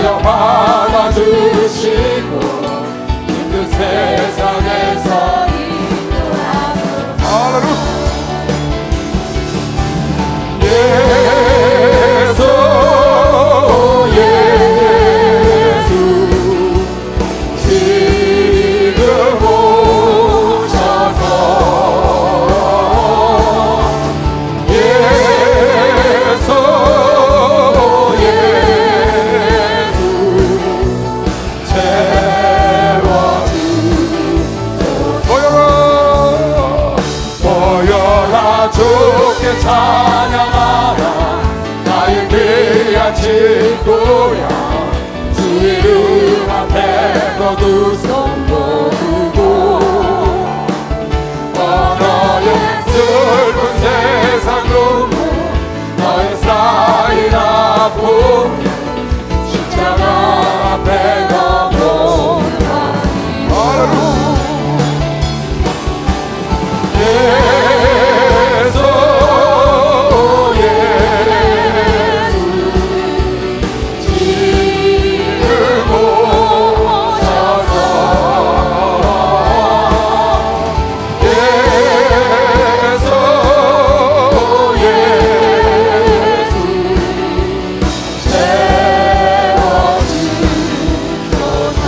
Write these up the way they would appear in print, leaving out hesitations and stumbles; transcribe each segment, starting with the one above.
그저 받아주시고 힘든 세상에서 인도하소서. 예수 예수 지금 오셔서 예수 예수 채워주소서. 모여라 주께 찬양하라 나의 귀한 친구야. 주 이름 앞에 너도 손 모으고 너의 슬픈 세상 눈물 너의 쌓인 아픔 십자가 앞에 넘어오라. 예수 예수 지금 오셔서 예수 예수 채워주소서.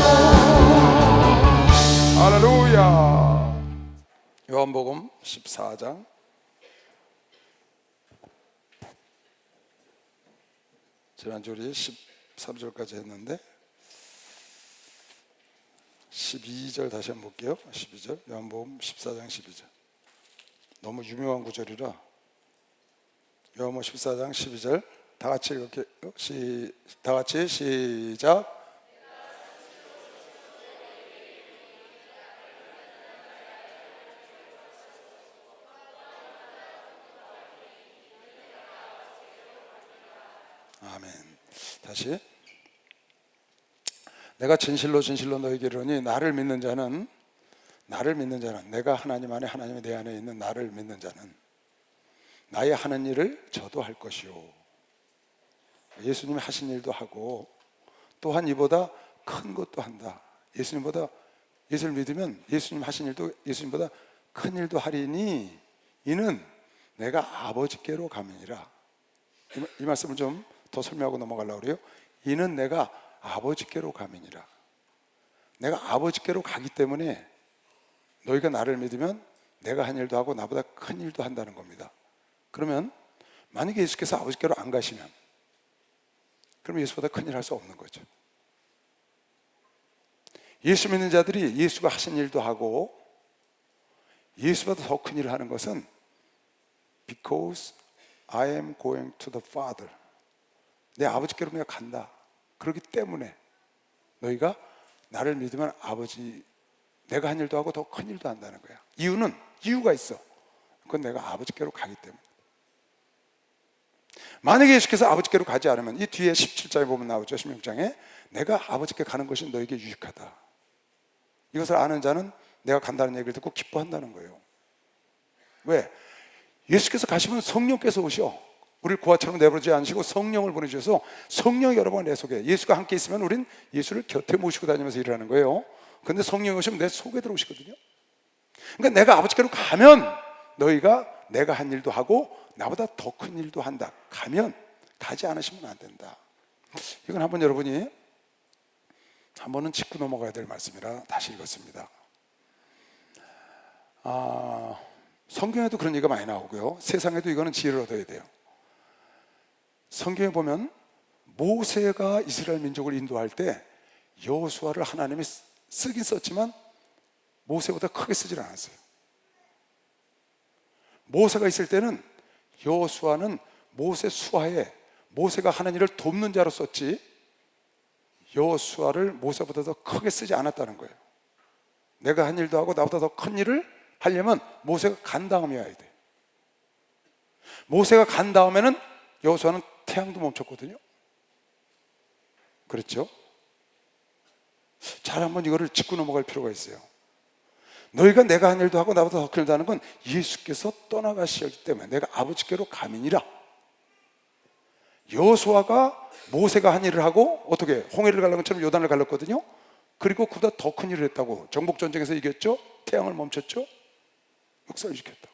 할렐루야. 요한복음 14장 지난주 우리 13절까지 했는데 12절 다시 한번 볼게요. 12절 요한복음 14장 12절 너무 유명한 구절이라 요한복음 14장 12절 다 같이 이렇게 다 같이 시작. 아멘. 다시. 내가 진실로 진실로 너희에게 이르노니 나를 믿는 자는 내가 하나님 안에 하나님이 내 안에 있는 나를 믿는 자는 나의 하는 일을 저도 할 것이요. 예수님이 하신 일도 하고 또한 이보다 큰 것도 한다. 예수님을 믿으면 예수님 하신 일도 예수님보다 큰 일도 하리니 이는 내가 아버지께로 가면이라. 이 말씀을 좀 더 설명하고 넘어가려고 그래요. 이는 내가 아버지께로 가면이라. 내가 아버지께로 가기 때문에 너희가 나를 믿으면 내가 한 일도 하고 나보다 큰 일도 한다는 겁니다. 그러면 만약에 예수께서 아버지께로 안 가시면 그럼 예수보다 큰 일 할 수 없는 거죠. 예수 믿는 자들이 예수가 하신 일도 하고 예수보다 더 큰 일을 하는 것은 Because I am going to the Father. 내 아버지께로 내가 간다. 그렇기 때문에 너희가 나를 믿으면 내가 한 일도 하고 더 큰 일도 한다는 거야. 이유가 있어. 그건 내가 아버지께로 가기 때문에. 만약에 예수께서 아버지께로 가지 않으면 이 뒤에 17장에 보면 나오죠. 16장에 내가 아버지께 가는 것이 너에게 유익하다. 이것을 아는 자는 내가 간다는 얘기를 듣고 기뻐한다는 거예요. 왜? 예수께서 가시면 성령께서 오셔. 우리를 고아처럼 내버리지 않으시고 성령을 보내주셔서 성령이 여러분 내 속에 예수가 함께 있으면 우린 예수를 곁에 모시고 다니면서 일을 하는 거예요. 그런데 성령이 오시면 내 속에 들어오시거든요. 그러니까 내가 아버지께로 가면 너희가 내가 한 일도 하고 나보다 더 큰 일도 한다. 가지 않으시면 안 된다. 이건 한번 여러분이 한 번은 짚고 넘어가야 될 말씀이라 다시 읽었습니다. 성경에도 그런 얘기가 많이 나오고요. 세상에도 이거는 지혜를 얻어야 돼요. 성경에 보면 모세가 이스라엘 민족을 인도할 때 여호수아를 하나님이 쓰긴 썼지만 모세보다 크게 쓰질 않았어요. 모세가 있을 때는 여호수아는 모세 수하에 모세가 하는 일을 돕는 자로 썼지 여호수아를 모세보다 더 크게 쓰지 않았다는 거예요. 내가 한 일도 하고 나보다 더 큰 일을 하려면 모세가 간 다음이어야 돼. 모세가 간 다음에는 여호수아는 태양도 멈췄거든요. 그렇죠? 잘 한번 이거를 짚고 넘어갈 필요가 있어요. 너희가 내가 한 일도 하고 나보다 더 큰 일도 하는 건 예수께서 떠나가시기 때문에 내가 아버지께로 가민이라. 여호수아가 모세가 한 일을 하고 어떻게 홍해를 갈른 것처럼 요단을 갈랐거든요. 그리고 그보다 더 큰 일을 했다고. 정복전쟁에서 이겼죠. 태양을 멈췄죠. 역사를 지켰다.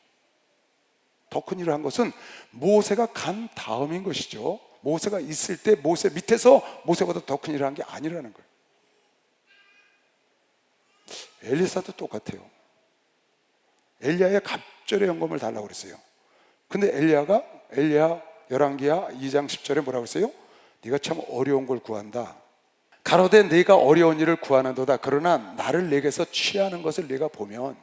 더 큰 일을 한 것은 모세가 간 다음인 것이죠. 모세가 있을 때 모세 밑에서 모세보다 더 큰 일을 한 게 아니라는 거예요. 엘리사도 똑같아요. 엘리야의 갑절의 영감을 달라고 그랬어요. 근데 엘리야 열왕기하 2장 10절에 뭐라고 했어요? 네가 참 어려운 걸 구한다. 가로되 네가 어려운 일을 구하는도다. 그러나 나를 내게서 취하는 것을 내가 보면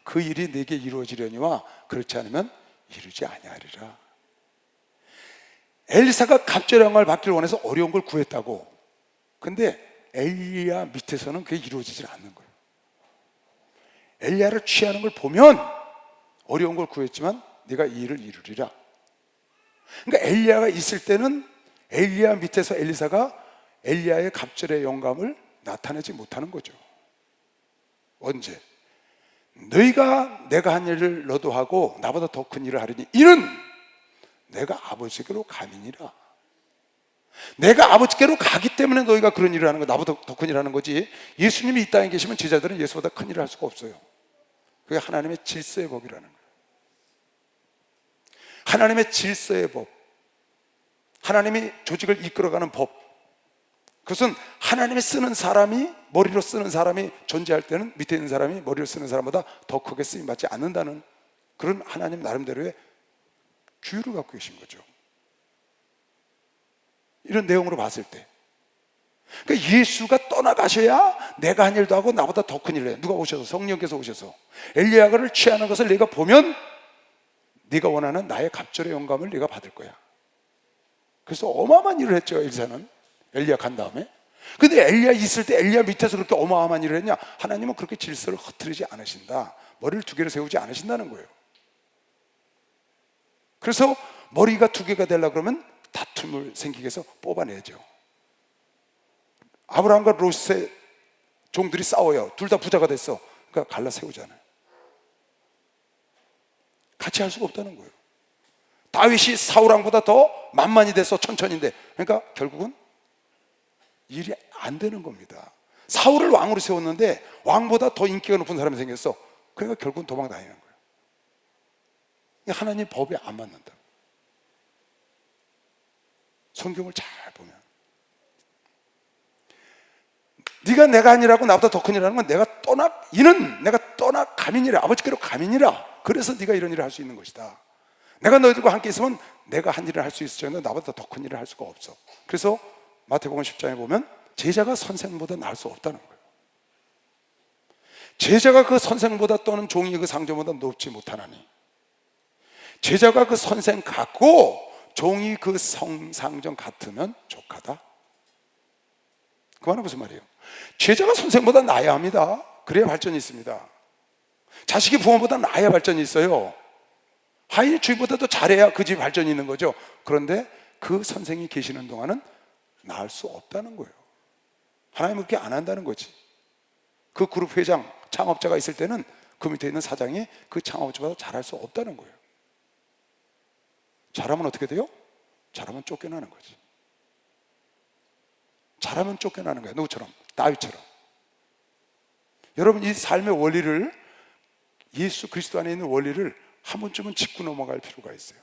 그 일이 네게 이루어지려니와 그렇지 않으면 이루지 아니하리라. 엘리사가 갑절의 영광을 받기를 원해서 어려운 걸 구했다고. 근데 엘리야 밑에서는 그게 이루어지질 않는 거예요. 엘리야를 취하는 걸 보면 어려운 걸 구했지만 네가 이 일을 이루리라. 그러니까 엘리야가 있을 때는 엘리야 밑에서 엘리사가 엘리야의 갑절의 영감을 나타내지 못하는 거죠. 언제? 너희가 내가 한 일을 너도 하고 나보다 더 큰 일을 하리니 이는 내가 아버지께로 가민이라. 내가 아버지께로 가기 때문에 너희가 그런 일을 하는 거, 나보다 더 큰 일을 하는 거지. 예수님이 이 땅에 계시면 제자들은 예수보다 큰 일을 할 수가 없어요. 그게 하나님의 질서의 법이라는 거예요. 하나님의 질서의 법, 하나님이 조직을 이끌어가는 법, 그것은 하나님이 쓰는 사람이, 머리로 쓰는 사람이 존재할 때는 밑에 있는 사람이 머리로 쓰는 사람보다 더 크게 쓰임받지 않는다는 그런 하나님 나름대로의 규율을 갖고 계신 거죠. 이런 내용으로 봤을 때, 그러니까 예수가 떠나가셔야 내가 한 일도 하고 나보다 더 큰 일을 해요. 누가 오셔서, 성령께서 오셔서 엘리야를 취하는 것을 내가 보면 네가 원하는 나의 갑절의 영감을 네가 받을 거야. 그래서 어마어마한 일을 했죠. 엘리사는 엘리야 간 다음에. 근데 엘리야 있을 때 엘리야 밑에서 그렇게 어마어마한 일을 했냐? 하나님은 그렇게 질서를 흐트리지 않으신다. 머리를 두 개를 세우지 않으신다는 거예요. 그래서 머리가 두 개가 되려고 그러면 다툼을 생기게 해서 뽑아내죠. 아브라함과 롯의 종들이 싸워요. 둘 다 부자가 됐어. 그러니까 갈라 세우잖아요. 같이 할 수가 없다는 거예요. 다윗이 사울왕보다 더 만만이 돼서 천천히인데, 그러니까 결국은 일이 안 되는 겁니다. 사울을 왕으로 세웠는데 왕보다 더 인기가 높은 사람이 생겼어. 그러니까 결국은 도망 다니는 거예요. 하나님 법에 안 맞는다. 성경을 잘 보면 네가 내가 아니라고 나보다 더 큰 일하는 건 내가 떠나 가민이라. 아버지께로 가민이라. 그래서 네가 이런 일을 할 수 있는 것이다. 내가 너희들과 함께 있으면 내가 한 일을 할 수 있을 정도 나보다 더 큰 일을 할 수가 없어. 그래서 마태복음 10장에 보면 제자가 선생보다 나을 수 없다는 거예요. 제자가 그 선생보다 또는 종이 그 상전보다 높지 못하나니 제자가 그 선생 같고 종이 그 상전 같으면 족하다. 그 말은 무슨 말이에요? 제자가 선생보다 나아야 합니다. 그래야 발전이 있습니다. 자식이 부모보다 나아야 발전이 있어요. 하인이 주인보다도 잘해야 그 집 발전이 있는 거죠. 그런데 그 선생이 계시는 동안은 나을 수 없다는 거예요. 하나님은 그렇게 안 한다는 거지. 그 그룹 회장, 창업자가 있을 때는 그 밑에 있는 사장이 그 창업자보다 잘할 수 없다는 거예요. 잘하면 어떻게 돼요? 잘하면 쫓겨나는 거지. 잘하면 쫓겨나는 거예요. 누구처럼? 다윗처럼. 여러분, 이 삶의 원리를, 예수 그리스도 안에 있는 원리를 한 번쯤은 짚고 넘어갈 필요가 있어요.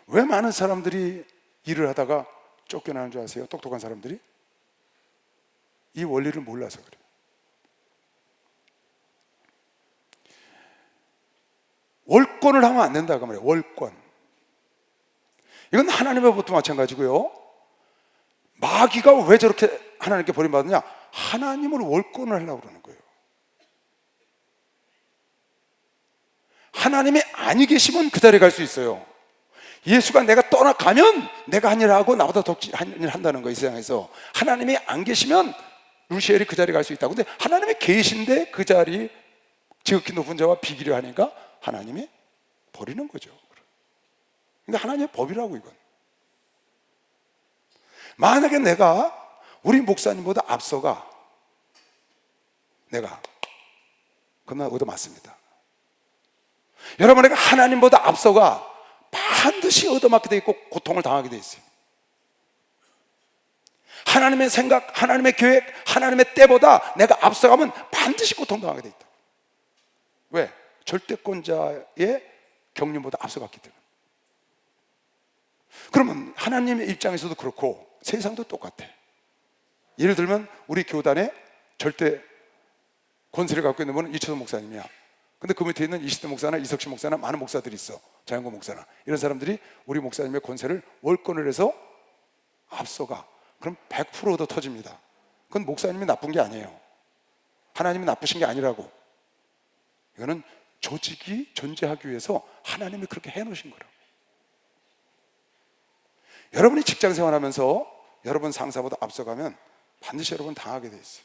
왜 많은 사람들이 일을 하다가 쫓겨나는 줄 아세요? 똑똑한 사람들이? 이 원리를 몰라서 그래요. 월권을 하면 안 된다 그 말이에요. 월권. 이건 하나님의 법도 마찬가지고요. 마귀가 왜 저렇게 하나님께 버림받느냐? 하나님을 월권을 하려고 그러는 거예요. 하나님이 아니 계시면 그 자리에 갈 수 있어요. 예수가 내가 떠나가면 내가 한 일 하고 나보다 더 한 일 한다는 거예요. 이 세상에서. 하나님이 안 계시면 루시엘이 그 자리에 갈 수 있다고. 근데 하나님이 계신데 그 자리 지극히 높은 자와 비기려 하니까 하나님이 버리는 거죠. 근데 하나님의 법이라고 이건. 만약에 내가 우리 목사님보다 앞서가 내가 그날 얻어맞습니다. 여러분에게 하나님보다 앞서가 반드시 얻어맞게 돼 있고 고통을 당하게 돼 있어요. 하나님의 생각, 하나님의 계획, 하나님의 때보다 내가 앞서가면 반드시 고통당하게 돼 있다. 왜? 절대권자의 경륜보다 앞서갔기 때문에. 그러면 하나님의 입장에서도 그렇고 세상도 똑같아. 예를 들면 우리 교단에 절대 권세를 갖고 있는 분은 이철성 목사님이야. 근데 그 밑에 있는 이시대 목사나 이석신 목사나 많은 목사들이 있어. 자연고 목사나 이런 사람들이 우리 목사님의 권세를 월권을 해서 앞서가. 그럼 100% 얻어 터집니다. 그건 목사님이 나쁜 게 아니에요. 하나님이 나쁘신 게 아니라고. 이거는 조직이 존재하기 위해서 하나님이 그렇게 해놓으신 거라고. 여러분이 직장 생활하면서 여러분 상사보다 앞서가면 반드시 여러분 당하게 돼 있어요.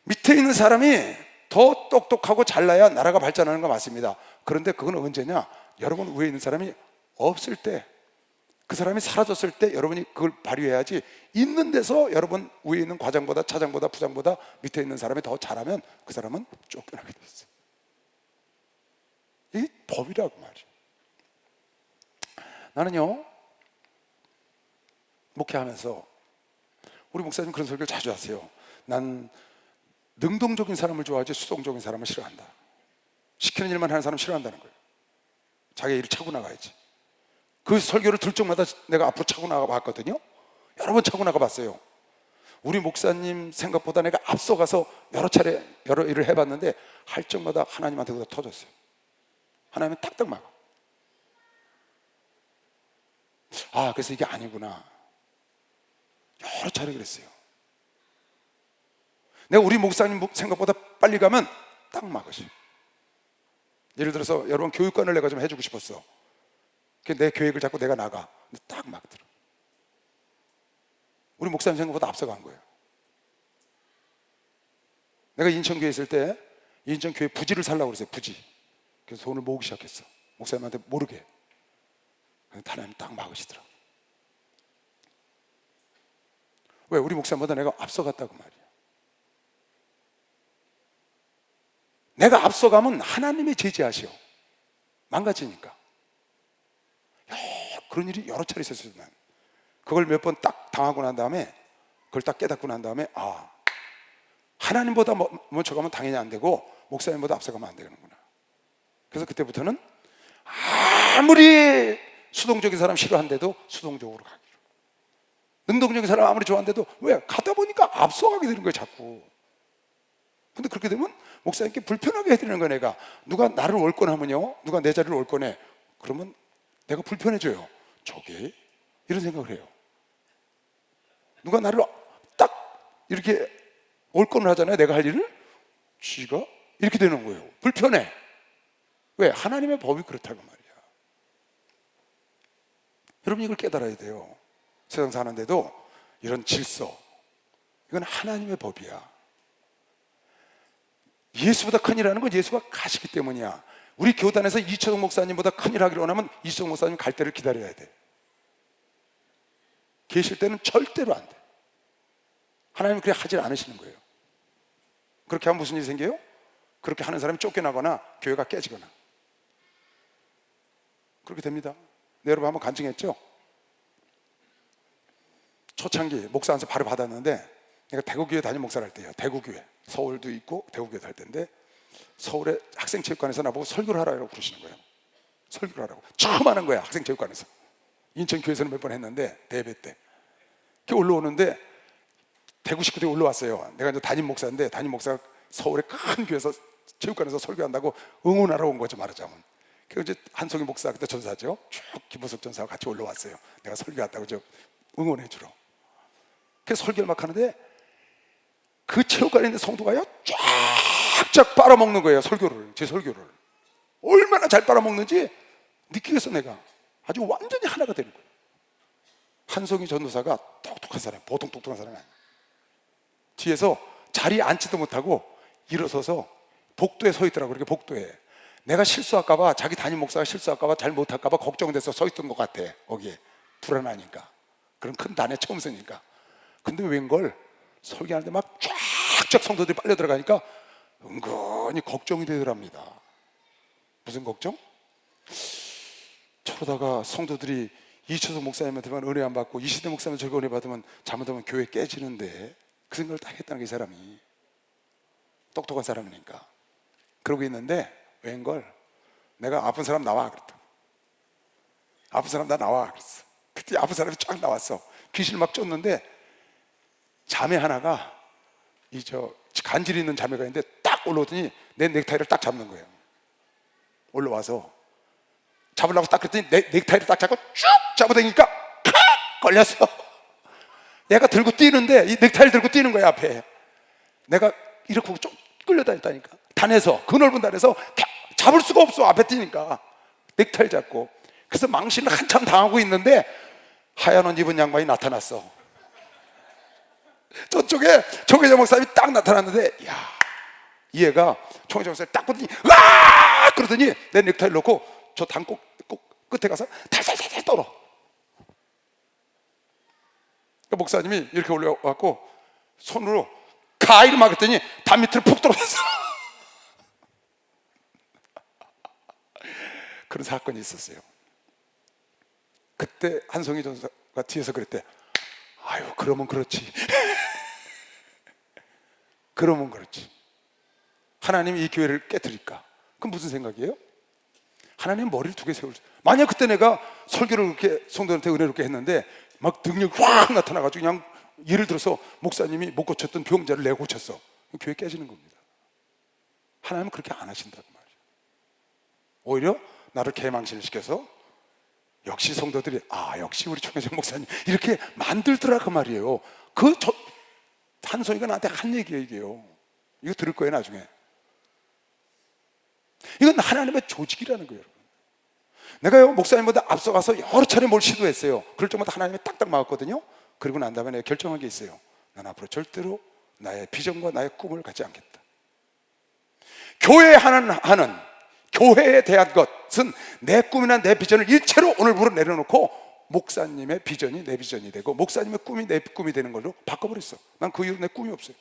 밑에 있는 사람이 더 똑똑하고 잘나야 나라가 발전하는 거 맞습니다. 그런데 그건 언제냐? 여러분 위에 있는 사람이 없을 때, 그 사람이 사라졌을 때 여러분이 그걸 발휘해야지. 있는 데서 여러분 위에 있는 과장보다 차장보다 부장보다 밑에 있는 사람이 더 잘하면 그 사람은 쫓겨나게 돼 있어요. 이게 법이라고 말이에요. 나는요, 목회하면서 우리 목사님 그런 설교를 자주 하세요. 난 능동적인 사람을 좋아하지 수동적인 사람을 싫어한다. 시키는 일만 하는 사람 싫어한다는 거예요. 자기 일을 차고 나가야지. 그 설교를 들 적마다 내가 앞으로 차고 나가 봤거든요. 여러 번 차고 나가 봤어요. 우리 목사님 생각보다 내가 앞서가서 여러 차례 여러 일을 해봤는데 할 적마다 하나님한테 그다 터졌어요. 하나님은 딱딱 막아. 아, 그래서 이게 아니구나. 여러 차례 그랬어요. 내가 우리 목사님 생각보다 빨리 가면 딱 막으셔. 예를 들어서 여러분 교육관을 내가 좀 해주고 싶었어. 내 계획을 잡고 내가 나가. 근데 딱 막더라. 우리 목사님 생각보다 앞서간 거예요. 내가 인천교회 있을 때 인천교회 부지를 살라고 그랬어요. 부지. 그래서 돈을 모으기 시작했어. 목사님한테 모르게. 하나님 딱 막으시더라고. 왜? 우리 목사님보다 내가 앞서갔다고 말이야. 내가 앞서가면 하나님이 제지하시오. 망가지니까. 그런 일이 여러 차례 있었어요. 난 그걸 몇 번 딱 당하고 난 다음에, 그걸 딱 깨닫고 난 다음에, 아, 하나님보다 먼저 가면 당연히 안 되고 목사님보다 앞서가면 안 되는구나. 그래서 그때부터는 아무리 수동적인 사람 싫어한데도 수동적으로 가기로, 능동적인 사람 아무리 좋아한데도, 왜? 가다 보니까 앞서가게 되는 거예요, 자꾸. 근데 그렇게 되면 목사님께 불편하게 해드리는 거예요. 내가 누가 나를 월권하면요, 누가 내 자리를 월권해, 그러면 내가 불편해져요. 저게? 이런 생각을 해요. 누가 나를 딱 이렇게 월권을 하잖아요. 내가 할 일을. 쥐가? 이렇게 되는 거예요. 불편해. 왜? 하나님의 법이 그렇다고 말이야. 여러분 이걸 깨달아야 돼요. 세상 사는데도 이런 질서, 이건 하나님의 법이야. 예수보다 큰일하는 건 예수가 가시기 때문이야. 우리 교단에서 이철성 목사님보다 큰일 하기를 원하면 이철성 목사님 갈 때를 기다려야 돼. 계실 때는 절대로 안 돼. 하나님은 그렇게 하질 않으시는 거예요. 그렇게 하면 무슨 일이 생겨요? 그렇게 하는 사람이 쫓겨나거나 교회가 깨지거나 그렇게 됩니다. 네, 여러분 한번 간증했죠? 초창기 목사 한테 바로 받았는데, 내가 대구교회 담임 목사를 할 때예요. 대구교회, 서울도 있고 대구교회도 할 때인데, 서울의 학생체육관에서 나보고 설교를 하라고 부르시는 거예요. 설교를 하라고. 처음 하는 거야, 학생체육관에서. 인천교회에서는 몇 번 했는데, 대회 때. 이렇게 올라오는데 대구 식구들이 올라왔어요. 내가 이제 담임 목사인데, 담임 목사가 서울의 큰 교회에서 체육관에서 설교한다고 응원하러 온 거죠, 말하자면. 그래서 이제 한송이 목사, 그때 전사죠, 쭉 김보석 전사와 같이 올라왔어요. 내가 설교했다고 저 응원해 주러. 그래서 설교를 막 하는데 그 체육관에 있는 성도가요, 쫙쫙 빨아먹는 거예요. 설교를, 제 설교를 얼마나 잘 빨아먹는지 느끼겠어. 내가 아주 완전히 하나가 되는 거예요. 한송이 전도사가 똑똑한 사람, 보통 똑똑한 사람이 아니에요. 뒤에서 자리에 앉지도 못하고 일어서서 복도에 서 있더라고. 그렇게 복도에. 내가 실수할까봐, 자기 담임 목사가 실수할까봐, 잘 못할까봐 걱정돼서 서 있던 것 같아. 거기에 불안하니까. 그런 큰 단에 처음 서니까. 근데 웬걸 설교하는데 막 쫙쫙 성도들이 빨려 들어가니까 은근히 걱정이 되더랍니다. 무슨 걱정? 저러다가 성도들이 이철석 목사님한테만 은혜 안 받고 이시대 목사님한테 저거 은혜 받으면 잘못하면 교회 깨지는데, 그 생각을 딱 했다는 게, 이 사람이 똑똑한 사람이니까. 그러고 있는데 웬걸, 내가 아픈 사람 나와 그랬다. 아픈 사람 나 나와 그랬어. 그때 아픈 사람이 쫙 나왔어. 귀신을 막 쫓는데 자매 하나가 간질이 있는 자매가 있는데 딱 올라오더니 내 넥타이를 딱 잡는 거예요. 올라와서 잡으려고 딱 그랬더니 내 넥타이를 딱 잡고 쭉 잡아당기니까 칵 걸렸어. 얘가 들고 뛰는데 이 넥타이를 들고 뛰는 거야 앞에. 내가 이렇게 보고 좀 끌려다녔다니까. 단에서, 그 넓은 단에서 잡을 수가 없어. 앞에 뛰니까 넥타이 잡고. 그래서 망신을 한참 당하고 있는데 하얀 옷 입은 양반이 나타났어. 저쪽에 정혜정 목사님이 딱 나타났는데, 야, 이 애가 정혜정 목사님 딱 보더니 으아! 그러더니 내 넥타이를 놓고 저 단 끝에 가서 탈탈탈탈 떨어. 그러니까 목사님이 이렇게 올려갖고 손으로 가위를 막았더니 단 밑으로 푹 떨어졌어. 그런 사건이 있었어요. 그때 한송이 전사가 뒤에서 그랬대. 아유, 그러면 그렇지. 그러면 그렇지. 하나님이 이 교회를 깨뜨릴까? 그럼 무슨 생각이에요? 하나님 머리를 두 개 세울 수. 만약 그때 내가 설교를 그렇게 성도한테 은혜롭게 했는데 막 능력이 확 나타나가지고 그냥 예를 들어서 목사님이 못 고쳤던 병자를 내가 고쳤어. 교회 깨지는 겁니다. 하나님은 그렇게 안 하신다고 말이에요. 오히려 나를 개망신을 시켜서 역시 성도들이 역시 우리 총회장 목사님 이렇게 만들더라 그 말이에요. 한송이가 나한테 한 얘기예요. 이거 들을 거예요 나중에. 이건 하나님의 조직이라는 거예요. 여러분, 내가요 목사님보다 앞서가서 여러 차례 뭘 시도했어요. 그럴 때마다 하나님이 딱딱 막았거든요. 그리고 난 다음에 내가 결정한 게 있어요. 난 앞으로 절대로 나의 비전과 나의 꿈을 갖지 않겠다. 교회에 하는 교회에 대한 것은 내 꿈이나 내 비전을 일체로 오늘부로 내려놓고 목사님의 비전이 내 비전이 되고 목사님의 꿈이 내 꿈이 되는 걸로 바꿔버렸어. 난 그 이후로 내 꿈이 없어요.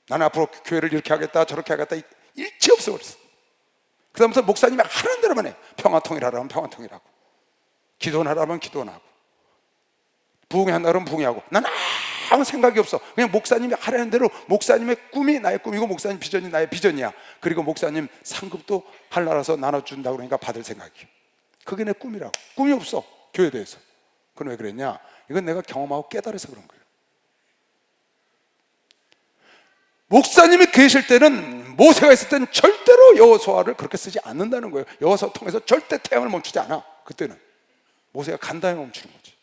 나는 앞으로 교회를 이렇게 하겠다 저렇게 하겠다 일체 없어버렸어. 그 다음부터 목사님이 하는 대로만 해. 평화통일하라면 평화통일하고, 기도하라면 기도하고, 부흥한다면 부흥하고. 난 아무 생각이 없어. 그냥 목사님이 하라는 대로 목사님의 꿈이 나의 꿈이고 목사님 비전이 나의 비전이야. 그리고 목사님 상급도 하나라서 나눠준다고 그러니까 받을 생각이야. 그게 내 꿈이라고. 꿈이 없어 교회에 대해서. 그건 왜 그랬냐? 이건 내가 경험하고 깨달아서 그런 거예요. 목사님이 계실 때는, 모세가 있을 때는 절대로 여호수아를 그렇게 쓰지 않는다는 거예요. 여호수아 통해서 절대 태양을 멈추지 않아. 그때는 모세가 간 다음에 멈추는 거지.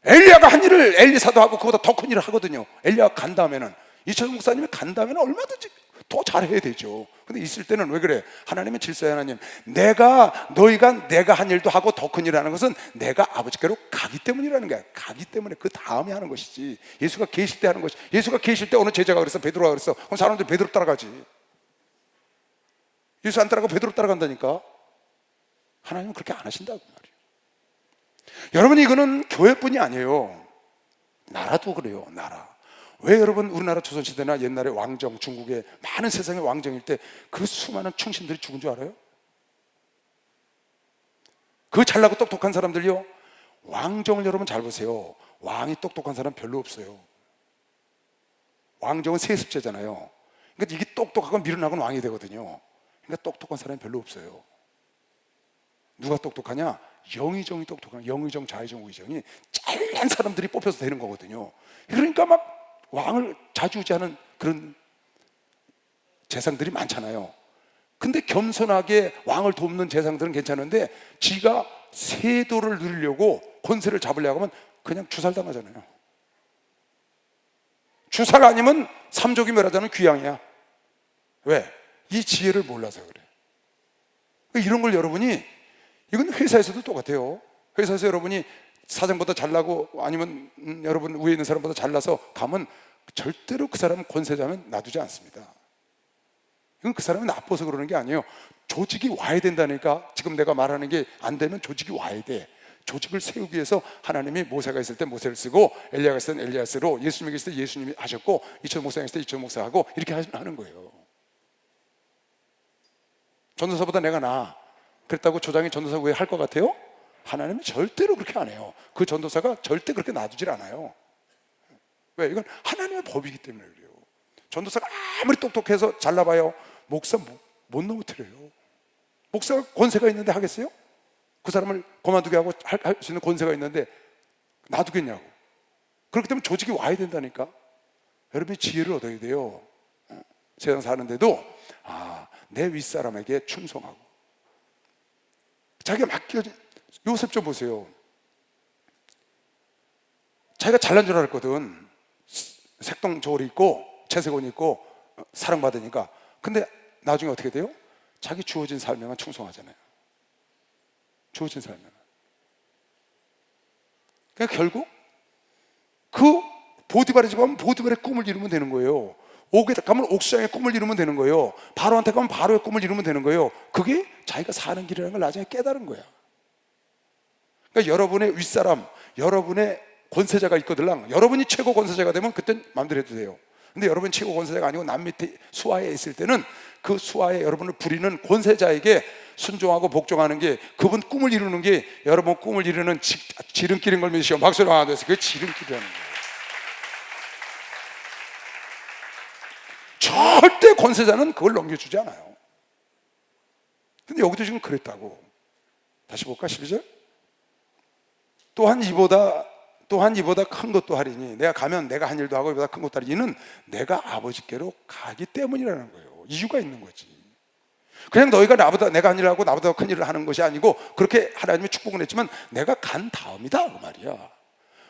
엘리야가 한 일을 엘리사도 하고 그보다 더 큰 일을 하거든요. 엘리야가 간 다음에는, 이철수 목사님이 간 다음에는 얼마든지 더 잘해야 되죠. 근데 있을 때는 왜 그래? 하나님은 질서의 하나님. 너희가 내가 한 일도 하고 더 큰 일을 하는 것은 내가 아버지께로 가기 때문이라는 거야. 가기 때문에 그 다음에 하는 것이지. 예수가 계실 때 하는 것이. 예수가 계실 때 어느 제자가 그랬어? 베드로가 그랬어. 그럼 사람들이 베드로 따라가지. 예수 안 따라가고 베드로 따라간다니까. 하나님은 그렇게 안 하신다고 말이에요. 여러분, 이거는 교회뿐이 아니에요. 나라도 그래요. 나라. 왜 여러분 우리나라 조선시대나 옛날에 왕정, 중국의 많은 세상의 왕정일 때 그 수많은 충신들이 죽은 줄 알아요? 그 잘나고 똑똑한 사람들요, 왕정을 여러분 잘 보세요. 왕이 똑똑한 사람 별로 없어요. 왕정은 세습제잖아요. 그러니까 이게 똑똑하고 미련하고는 왕이 되거든요. 그러니까 똑똑한 사람이 별로 없어요. 누가 똑똑하냐? 영의정이 똑똑한, 영의정, 좌의정, 우의정이 잘난 사람들이 뽑혀서 되는 거거든요. 그러니까 막 왕을 좌지우지하는 그런 재상들이 많잖아요. 근데 겸손하게 왕을 돕는 재상들은 괜찮은데 지가 세도를 누리려고 권세를 잡으려고 하면 그냥 주살당하잖아요. 주살 아니면 삼족이 멸하자는 귀양이야. 왜? 이 지혜를 몰라서 그래. 이런 걸 여러분이, 이건 회사에서도 똑같아요. 회사에서 여러분이 사장보다 잘나고 아니면 여러분 위에 있는 사람보다 잘나서 가면 절대로 그 사람은 권세자면 놔두지 않습니다. 이건 그 사람이 나빠서 그러는 게 아니에요. 조직이 와야 된다니까. 지금 내가 말하는 게 안 되면 조직이 와야 돼. 조직을 세우기 위해서 하나님이 모세가 있을 때 모세를 쓰고 엘리야가 있을 때 엘리야 쓰고 예수님이 있을 때 예수님이 하셨고 이천 목사가 있을 때 이천 목사하고 이렇게 하는 거예요. 전도사보다 내가 나아 그랬다고 조장이 전도사 왜 할 것 같아요? 하나님은 절대로 그렇게 안 해요. 그 전도사가 절대 그렇게 놔두질 않아요. 왜? 이건 하나님의 법이기 때문에 그래요. 전도사가 아무리 똑똑해서 잘나봐요 목사 못 넘어뜨려요. 목사가 권세가 있는데 하겠어요? 그 사람을 그만두게 하고 할 수 있는 권세가 있는데 놔두겠냐고. 그렇기 때문에 조직이 와야 된다니까. 여러분이 지혜를 얻어야 돼요. 세상 사는데도 내 윗사람에게 충성하고 자기가 맡겨진 요셉 좀 보세요. 자기가 잘난 줄 알았거든. 색동 저고리 입고 채색 옷 입고 사랑받으니까. 근데 나중에 어떻게 돼요? 자기 주어진 삶에만 충성하잖아요. 주어진 삶에만. 그러니까 결국 그 보디발에 가면 보디발의 꿈을 이루면 되는 거예요. 옥에 가면 옥수장의 꿈을 이루면 되는 거예요. 바로한테 가면 바로의 꿈을 이루면 되는 거예요. 그게 자기가 사는 길이라는 걸 나중에 깨달은 거야. 그러니까 여러분의 윗사람, 여러분의 권세자가 있거들랑 여러분이 최고 권세자가 되면 그땐 마음대로 해도 돼요. 근데 여러분이 최고 권세자가 아니고 남 밑에 수하에 있을 때는 그 수하에 여러분을 부리는 권세자에게 순종하고 복종하는 게 그분 꿈을 이루는 게 여러분 꿈을 이루는 지름길인 걸 믿으시오. 박수로 하나 돼서 그게 지름길이라는 거예요. 절대 권세자는 그걸 넘겨주지 않아요. 근데 여기도 지금 그랬다고. 다시 볼까? 12절. 또한 이보다 큰 것도 하리니 내가 가면 내가 한 일도 하고 이보다 큰 것도 하리니 이는 내가 아버지께로 가기 때문이라는 거예요. 이유가 있는 거지. 그냥 너희가 내가 한 일을 하고 나보다 큰 일을 하는 것이 아니고 그렇게 하나님이 축복을 했지만 내가 간 다음이다 그 말이야.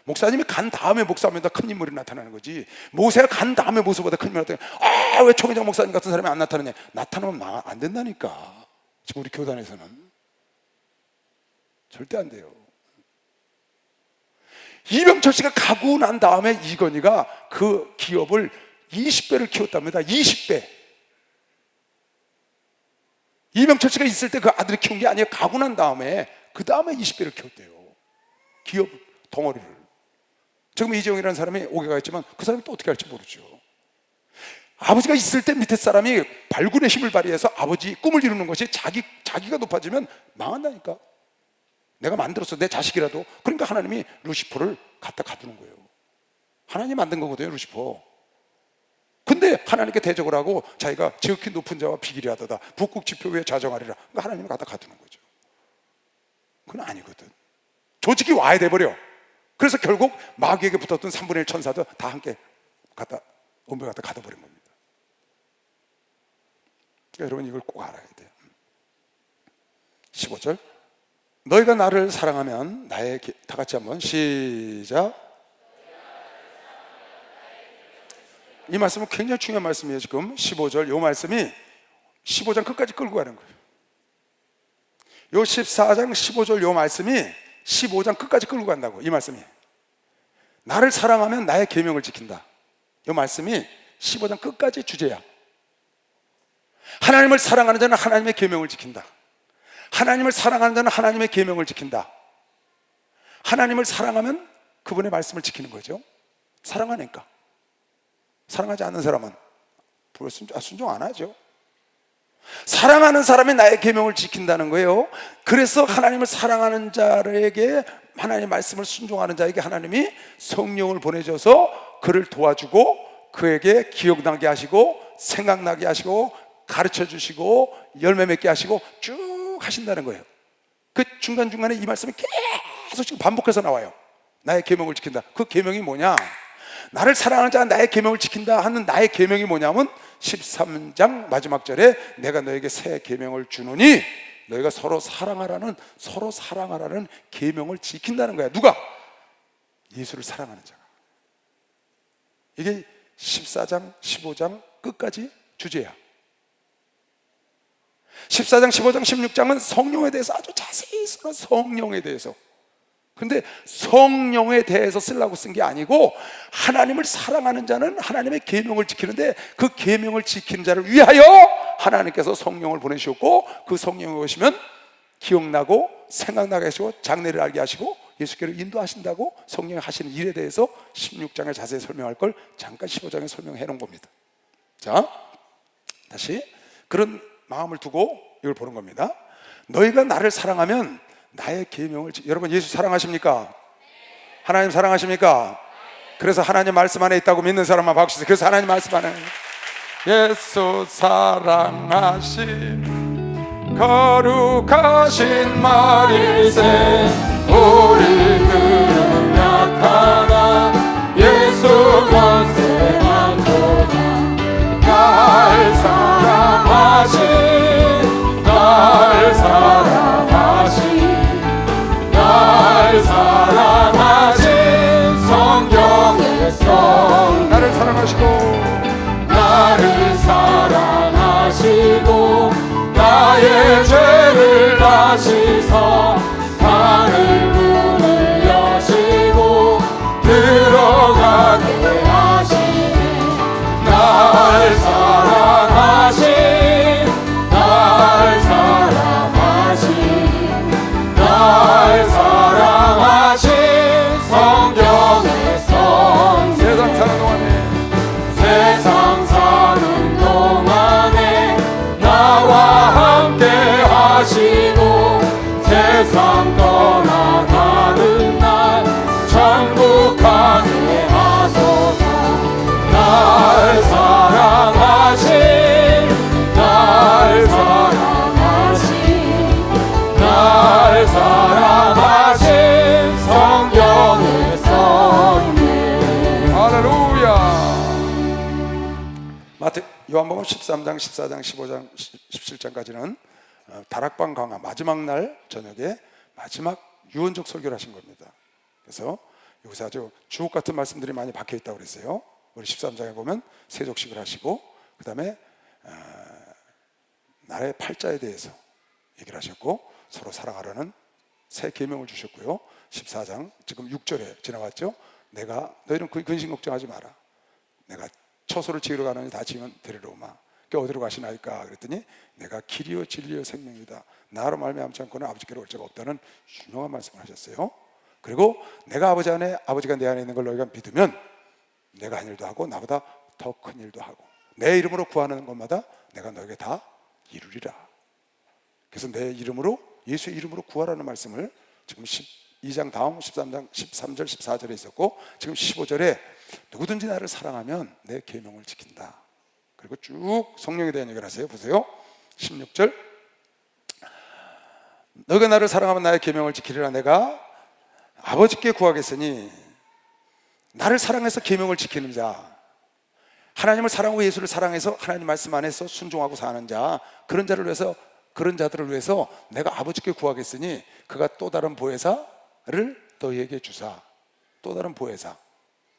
목사님이 간 다음에 목사님보다 큰 인물이 나타나는 거지. 모세가 간 다음에 모세보다 큰 인물이 나타나는 왜 총회장 목사님 같은 사람이 안 나타나냐. 나타나면 안 된다니까. 지금 우리 교단에서는 절대 안 돼요. 이병철 씨가 가고 난 다음에 이건희가 그 기업을 20배를 키웠답니다. 20배. 이병철 씨가 있을 때 그 아들이 키운 게 아니에요. 가고 난 다음에 그 다음에 20배를 키웠대요. 기업 덩어리를. 지금 이재용이라는 사람이 오게가 있지만 그 사람이 또 어떻게 할지 모르죠. 아버지가 있을 때 밑에 사람이 발군의 힘을 발휘해서 아버지 꿈을 이루는 것이 자기가 높아지면 망한다니까. 내가 만들었어 내 자식이라도. 그러니까 하나님이 루시퍼를 갖다 가두는 거예요. 하나님 만든 거거든요 루시퍼. 근데 하나님께 대적을 하고 자기가 지극히 높은 자와 비길이 하도다 북극지표 위에 좌정하리라. 그러니까 하나님을 갖다 가두는 거죠. 그건 아니거든. 조직이 와야 돼버려. 그래서 결국 마귀에게 붙었던 3분의 1 천사도 다 함께 온배 갖다 가둬버린 겁니다. 그러니까 여러분 이걸 꼭 알아야 돼요. 15절. 너희가 나를 사랑하면 다 같이 한번 시작. 이 말씀은 굉장히 중요한 말씀이에요. 지금 15절 이 말씀이 15장 끝까지 끌고 가는 거예요. 요 14장 15절 요 말씀이 15장 끝까지 끌고 간다고. 이 말씀이 나를 사랑하면 나의 계명을 지킨다. 이 말씀이 15장 끝까지 주제야. 하나님을 사랑하는 자는 하나님의 계명을 지킨다. 하나님을 사랑하는 자는 하나님의 계명을 지킨다. 하나님을 사랑하면 그분의 말씀을 지키는 거죠. 사랑하니까. 사랑하지 않는 사람은 순종 안 하죠. 사랑하는 사람이 나의 계명을 지킨다는 거예요. 그래서 하나님을 사랑하는 자에게 하나님의 말씀을 순종하는 자에게 하나님이 성령을 보내줘서 그를 도와주고 그에게 기억나게 하시고 생각나게 하시고 가르쳐 주시고 열매 맺게 하시고 쭉 하신다는 거예요. 그 중간중간에 이 말씀이 계속 지금 반복해서 나와요. 나의 계명을 지킨다. 그 계명이 뭐냐? 나를 사랑하는 자가 나의 계명을 지킨다 하는 나의 계명이 뭐냐면 13장 마지막 절에 내가 너에게 새 계명을 주노니 너희가 서로 사랑하라는 계명을 지킨다는 거야. 누가? 예수를 사랑하는 자가. 이게 14장 15장 끝까지 주제야. 14장 15장 16장은 성령에 대해서 아주 자세히 쓰는 성령에 대해서. 근데 성령에 대해서 쓰려고 쓴 게 아니고 하나님을 사랑하는 자는 하나님의 계명을 지키는데 그 계명을 지키는 자를 위하여 하나님께서 성령을 보내셨고 그 성령이 오시면 기억나고 생각나게 하시고 장래를 알게 하시고 예수께로 인도하신다고 성령이 하시는 일에 대해서 16장에 자세히 설명할 걸 잠깐 15장에 설명해 놓은 겁니다. 자, 다시 그런 마음을 두고 이걸 보는 겁니다. 너희가 나를 사랑하면 나의 계명을 여러분 예수 사랑하십니까? 하나님 사랑하십니까? 그래서 하나님 말씀 안에 있다고 믿는 사람만 박수. 그래서 하나님 말씀 안에 예수 사랑하신 거룩하신 말일세 우리들은 약하나 예수 권세한 도다 날 사랑하신 날 사랑하신 날 사랑하신 성경의 성 나를 사랑하시고 나를 사랑하시고 나의 죄를 다시서 하늘 문을 여시고 들어가게 하시네 날 사랑하신 날 사랑하신 날 사랑하신 성경의 성 세상 사는 동안에 세상 사는 동안에 나와 함께 하시고 세상 떠나가는 날 천국 가게 하소서 날 사랑하신 날 사랑하신 날 사랑하신 성경의 성령 할렐루야. 요한복음 13장, 14장, 15장, 17장까지는 다락방 강화 마지막 날 저녁에 마지막 유언적 설교를 하신 겁니다. 그래서 여기서 아주 주옥 같은 말씀들이 많이 박혀 있다고 그랬어요. 우리 13장에 보면 세족식을 하시고 그 다음에 나의 팔자에 대해서 얘기를 하셨고 서로 사랑하라는 새 계명을 주셨고요. 14장 지금 6절에 지나왔죠. 내가 너희는 근심 걱정하지 마라. 내가 처소를 지으러 가느니 다 지으면 데리러 오마. 그러니까 어디로 가시나이까 그랬더니 내가 길이요 진리요 생명이다. 나로 말미암지 않고는 아버지께로 올 자가 없다는 유명한 말씀을 하셨어요. 그리고 내가 아버지 안에 아버지가 내 안에 있는 걸 너희가 믿으면 내가 한 일도 하고 나보다 더 큰 일도 하고 내 이름으로 구하는 것마다 내가 너에게 다 이루리라. 그래서 내 이름으로 예수의 이름으로 구하라는 말씀을 지금 12장 다음 13장 13절 14절에 있었고 지금 15절에 누구든지 나를 사랑하면 내 계명을 지킨다. 그리고 쭉 성령에 대한 얘기를 하세요. 보세요. 16절 너가 나를 사랑하면 나의 계명을 지키리라. 내가 아버지께 구하겠으니 나를 사랑해서 계명을 지키는 자, 하나님을 사랑하고 예수를 사랑해서 하나님 말씀 안에서 순종하고 사는 자, 그런 자들을 위해서 내가 아버지께 구하겠으니 그가 또 다른 보혜사를 너희에게 주사. 또 다른 보혜사,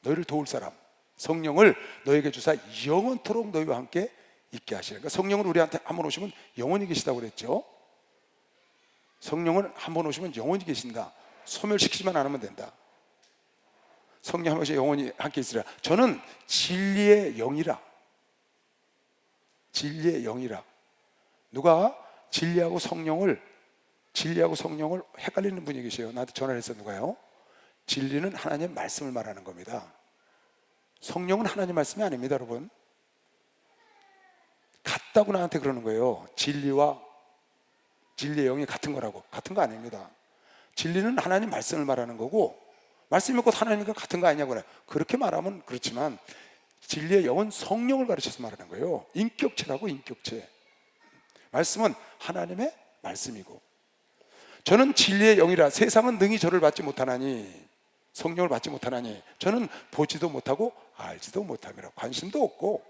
너희를 도울 사람 성령을 너희에게 주사 영원토록 너희와 함께 있게 하시라. 그러니까 성령을 우리한테 한 번 오시면 영원히 계시다고 그랬죠. 성령은 한 번 오시면 영원히 계신다. 소멸시키지만 않으면 된다. 성령 한 번씩 영원히 함께 있으라. 저는 진리의 영이라. 진리의 영이라. 누가 진리하고 성령을 헷갈리는 분이 계세요. 나한테 전화를 해서 누가요? 진리는 하나님의 말씀을 말하는 겁니다. 성령은 하나님 말씀이 아닙니다, 여러분. 같다고 나한테 그러는 거예요. 진리와 진리의 영이 같은 거라고. 같은 거 아닙니다. 진리는 하나님 말씀을 말하는 거고 말씀이 곧 하나님과 같은 거 아니냐고 그래요. 그렇게 말하면 그렇지만 진리의 영은 성령을 가르쳐서 말하는 거예요. 인격체라고. 인격체. 말씀은 하나님의 말씀이고 저는 진리의 영이라. 세상은 능히 저를 받지 못하나니, 성령을 받지 못하나니 저는 보지도 못하고 알지도 못함이라. 관심도 없고.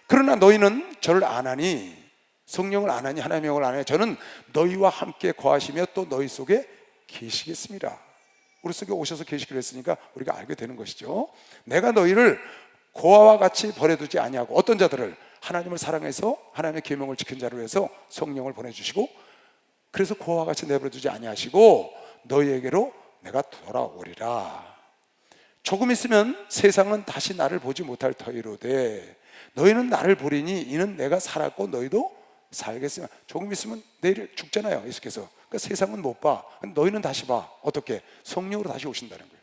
그러나 너희는 저를 아나니, 성령을 아나니, 하나님의 영을 아나니 저는 너희와 함께 거하시며 또 너희 속에 계시겠습니다. 우리 속에 오셔서 계시기로 했으니까 우리가 알게 되는 것이죠. 내가 너희를 고아와 같이 버려두지 아니하고, 어떤 자들을? 하나님을 사랑해서 하나님의 계명을 지킨 자를 위해서 성령을 보내주시고, 그래서 고아와 같이 내버려두지 아니하시고 너희에게로 내가 돌아오리라. 조금 있으면 세상은 다시 나를 보지 못할 터이로되 너희는 나를 보리니 이는 내가 살았고 너희도 살겠으며. 조금 있으면 내일 죽잖아요, 예수께서. 그러니까 세상은 못 봐. 너희는 다시 봐. 어떻게? 성령으로 다시 오신다는 거예요.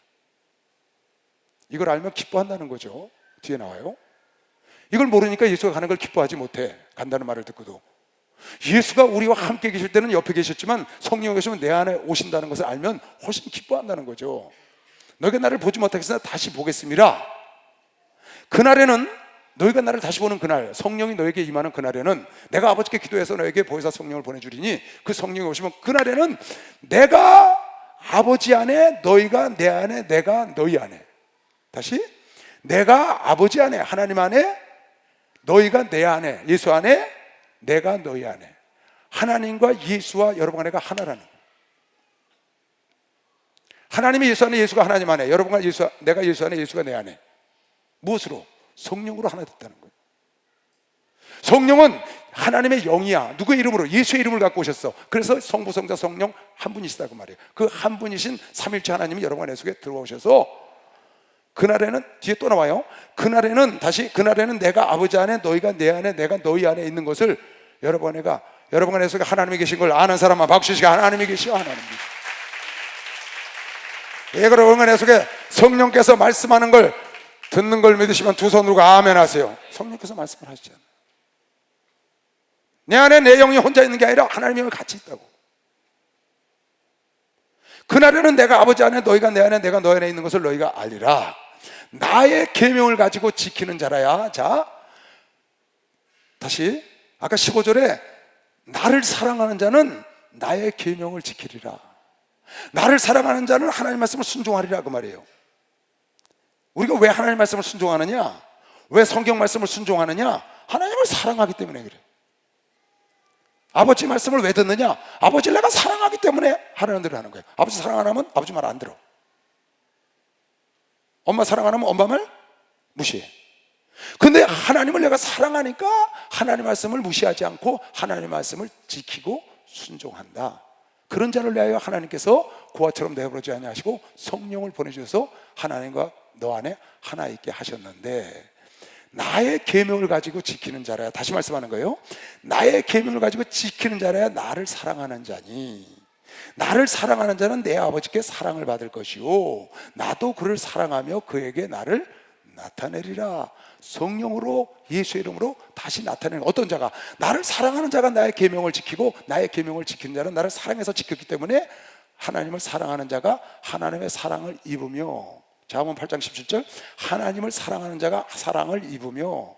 이걸 알면 기뻐한다는 거죠. 뒤에 나와요. 이걸 모르니까 예수가 가는 걸 기뻐하지 못해. 간다는 말을 듣고도. 예수가 우리와 함께 계실 때는 옆에 계셨지만 성령이 계시면 내 안에 오신다는 것을 알면 훨씬 기뻐한다는 거죠. 너희가 나를 보지 못하겠으나 다시 보겠습니다. 그날에는, 너희가 나를 다시 보는 그날, 성령이 너에게 임하는 그날에는 내가 아버지께 기도해서 너에게 보혜사 성령을 보내주리니 그 성령이 오시면 그날에는 내가 아버지 안에, 너희가 내 안에, 내가 너희 안에. 다시, 내가 아버지 안에, 하나님 안에, 너희가 내 안에, 예수 안에, 내가 너희 안에. 하나님과 예수와 여러분 안에가 하나라는 거예요. 하나님이 예수 안에, 예수가 하나님 안에, 여러분과 예수, 내가 예수 안에, 예수가 내 안에. 무엇으로? 성령으로 하나 됐다는 거예요. 성령은 하나님의 영이야. 누구의 이름으로? 예수의 이름을 갖고 오셨어. 그래서 성부, 성자, 성령 한 분이시다고 말이에요. 그 한 분이신 삼일체 하나님이 여러분 안에 속에 들어오셔서 그날에는, 뒤에 또 나와요. 그날에는, 다시, 그날에는 내가 아버지 안에, 너희가 내 안에, 내가 너희 안에 있는 것을 여러분 안에 속에 하나님이 계신 걸 아는 사람만 박수 치시고, 하나님이 계시오, 하나님이. 여러분 안에 속에 성령께서 말씀하는 걸 듣는 걸 믿으시면 두 손으로 아멘 하세요. 성령께서 말씀을 하시잖아요. 내 안에 내 영이 혼자 있는 게 아니라 하나님의 영이 같이 있다고. 그날에는 내가 아버지 안에, 너희가 내 안에, 내가 너희 안에 있는 것을 너희가 알리라. 나의 계명을 가지고 지키는 자라야. 자, 다시 아까 15절에 나를 사랑하는 자는 나의 계명을 지키리라. 나를 사랑하는 자는 하나님 말씀을 순종하리라, 그 말이에요. 우리가 왜 하나님 말씀을 순종하느냐? 왜 성경 말씀을 순종하느냐? 하나님을 사랑하기 때문에 그래. 아버지 말씀을 왜 듣느냐? 아버지를 내가 사랑하기 때문에 하라는 대로 하는 거예요. 아버지 사랑 안 하면 아버지 말 안 들어. 엄마 사랑 안 하면 엄마 말 무시해. 근데 하나님을 내가 사랑하니까 하나님 말씀을 무시하지 않고 하나님 말씀을 지키고 순종한다. 그런 자를 위하여 하나님께서 고아처럼 내버리지 아니하시고 성령을 보내주셔서 하나님과 너 안에 하나 있게 하셨는데, 나의 계명을 가지고 지키는 자라야, 다시 말씀하는 거예요. 나의 계명을 가지고 지키는 자라야 나를 사랑하는 자니, 나를 사랑하는 자는 내 아버지께 사랑을 받을 것이요 나도 그를 사랑하며 그에게 나를 나타내리라. 성령으로, 예수의 이름으로 다시 나타내는, 어떤 자가? 나를 사랑하는 자가 나의 계명을 지키고 나의 계명을 지키는 자는 나를 사랑해서 지켰기 때문에 하나님을 사랑하는 자가 하나님의 사랑을 입으며, 잠언 8장 17절, 하나님을 사랑하는 자가 사랑을 입으며.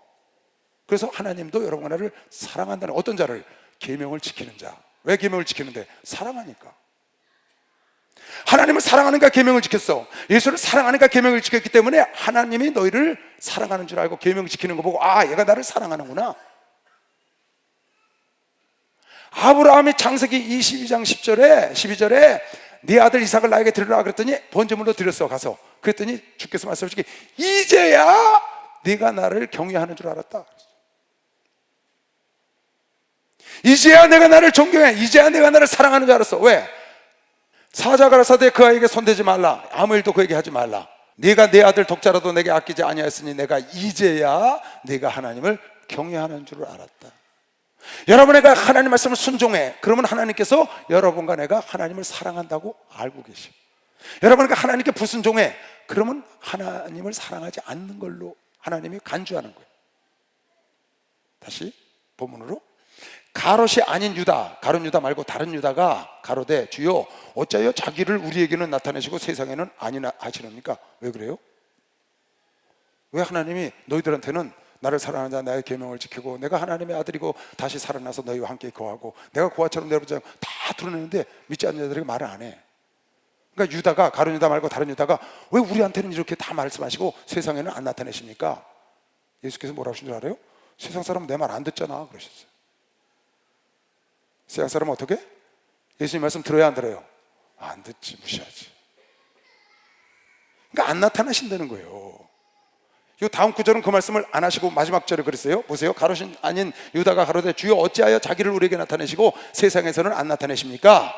그래서 하나님도 여러분 나를 사랑한다는, 어떤 자를? 계명을 지키는 자. 왜 계명을 지키는데? 사랑하니까. 하나님을 사랑하니까 계명을 지켰어. 예수를 사랑하니까 계명을 지켰기 때문에 하나님이 너희를 사랑하는 줄 알고 계명을 지키는 거 보고, 아, 얘가 나를 사랑하는구나. 아브라함이 창세기 22장 12절에 네 아들 이삭을 나에게 드리라 그랬더니 번제물로 드렸어. 가서 그랬더니 주께서 말씀하시기, 이제야 네가 나를 경외하는 줄 알았다. 이제야 내가 나를 존경해. 이제야 내가 나를 사랑하는 줄 알았어. 왜? 사자가 가라사대 그 아이에게 손대지 말라. 아무 일도 그에게 하지 말라. 네가 내 아들 독자라도 내게 아끼지 아니하였으니 내가 이제야 네가 하나님을 경외하는 줄 알았다. 여러분에게 하나님 말씀을 순종해. 그러면 하나님께서 여러분과 내가 하나님을 사랑한다고 알고 계셔. 여러분에게 하나님께 불순종해. 그러면 하나님을 사랑하지 않는 걸로 하나님이 간주하는 거예요. 다시 본문으로, 가롯이 아닌 유다, 가롯 유다 말고 다른 유다가 가로되 주여 어찌하여 자기를 우리에게는 나타내시고 세상에는 아니나 하시렵니까? 왜 그래요? 왜 하나님이 너희들한테는 나를 사랑하는 자 나의 계명을 지키고 내가 하나님의 아들이고 다시 살아나서 너희와 함께 거하고 내가 고아처럼 내버리지 않고 다 드러내는데 믿지 않는 자들에게 말을 안 해. 그러니까 유다가, 가룟 유다 말고 다른 유다가 왜 우리한테는 이렇게 다 말씀하시고 세상에는 안 나타내십니까? 예수께서 뭐라고 하신 줄 알아요? 세상 사람은 내 말 안 듣잖아 그러셨어요. 세상 사람은 어떻게? 예수님 말씀 들어야 안 들어요? 안 듣지, 무시하지. 그러니까 안 나타나신다는 거예요. 이 다음 구절은 그 말씀을 안 하시고 마지막 절에 그랬어요. 보세요. 가롯이 아닌 유다가 가로되 주여 어찌하여 자기를 우리에게 나타내시고 세상에서는 안 나타내십니까?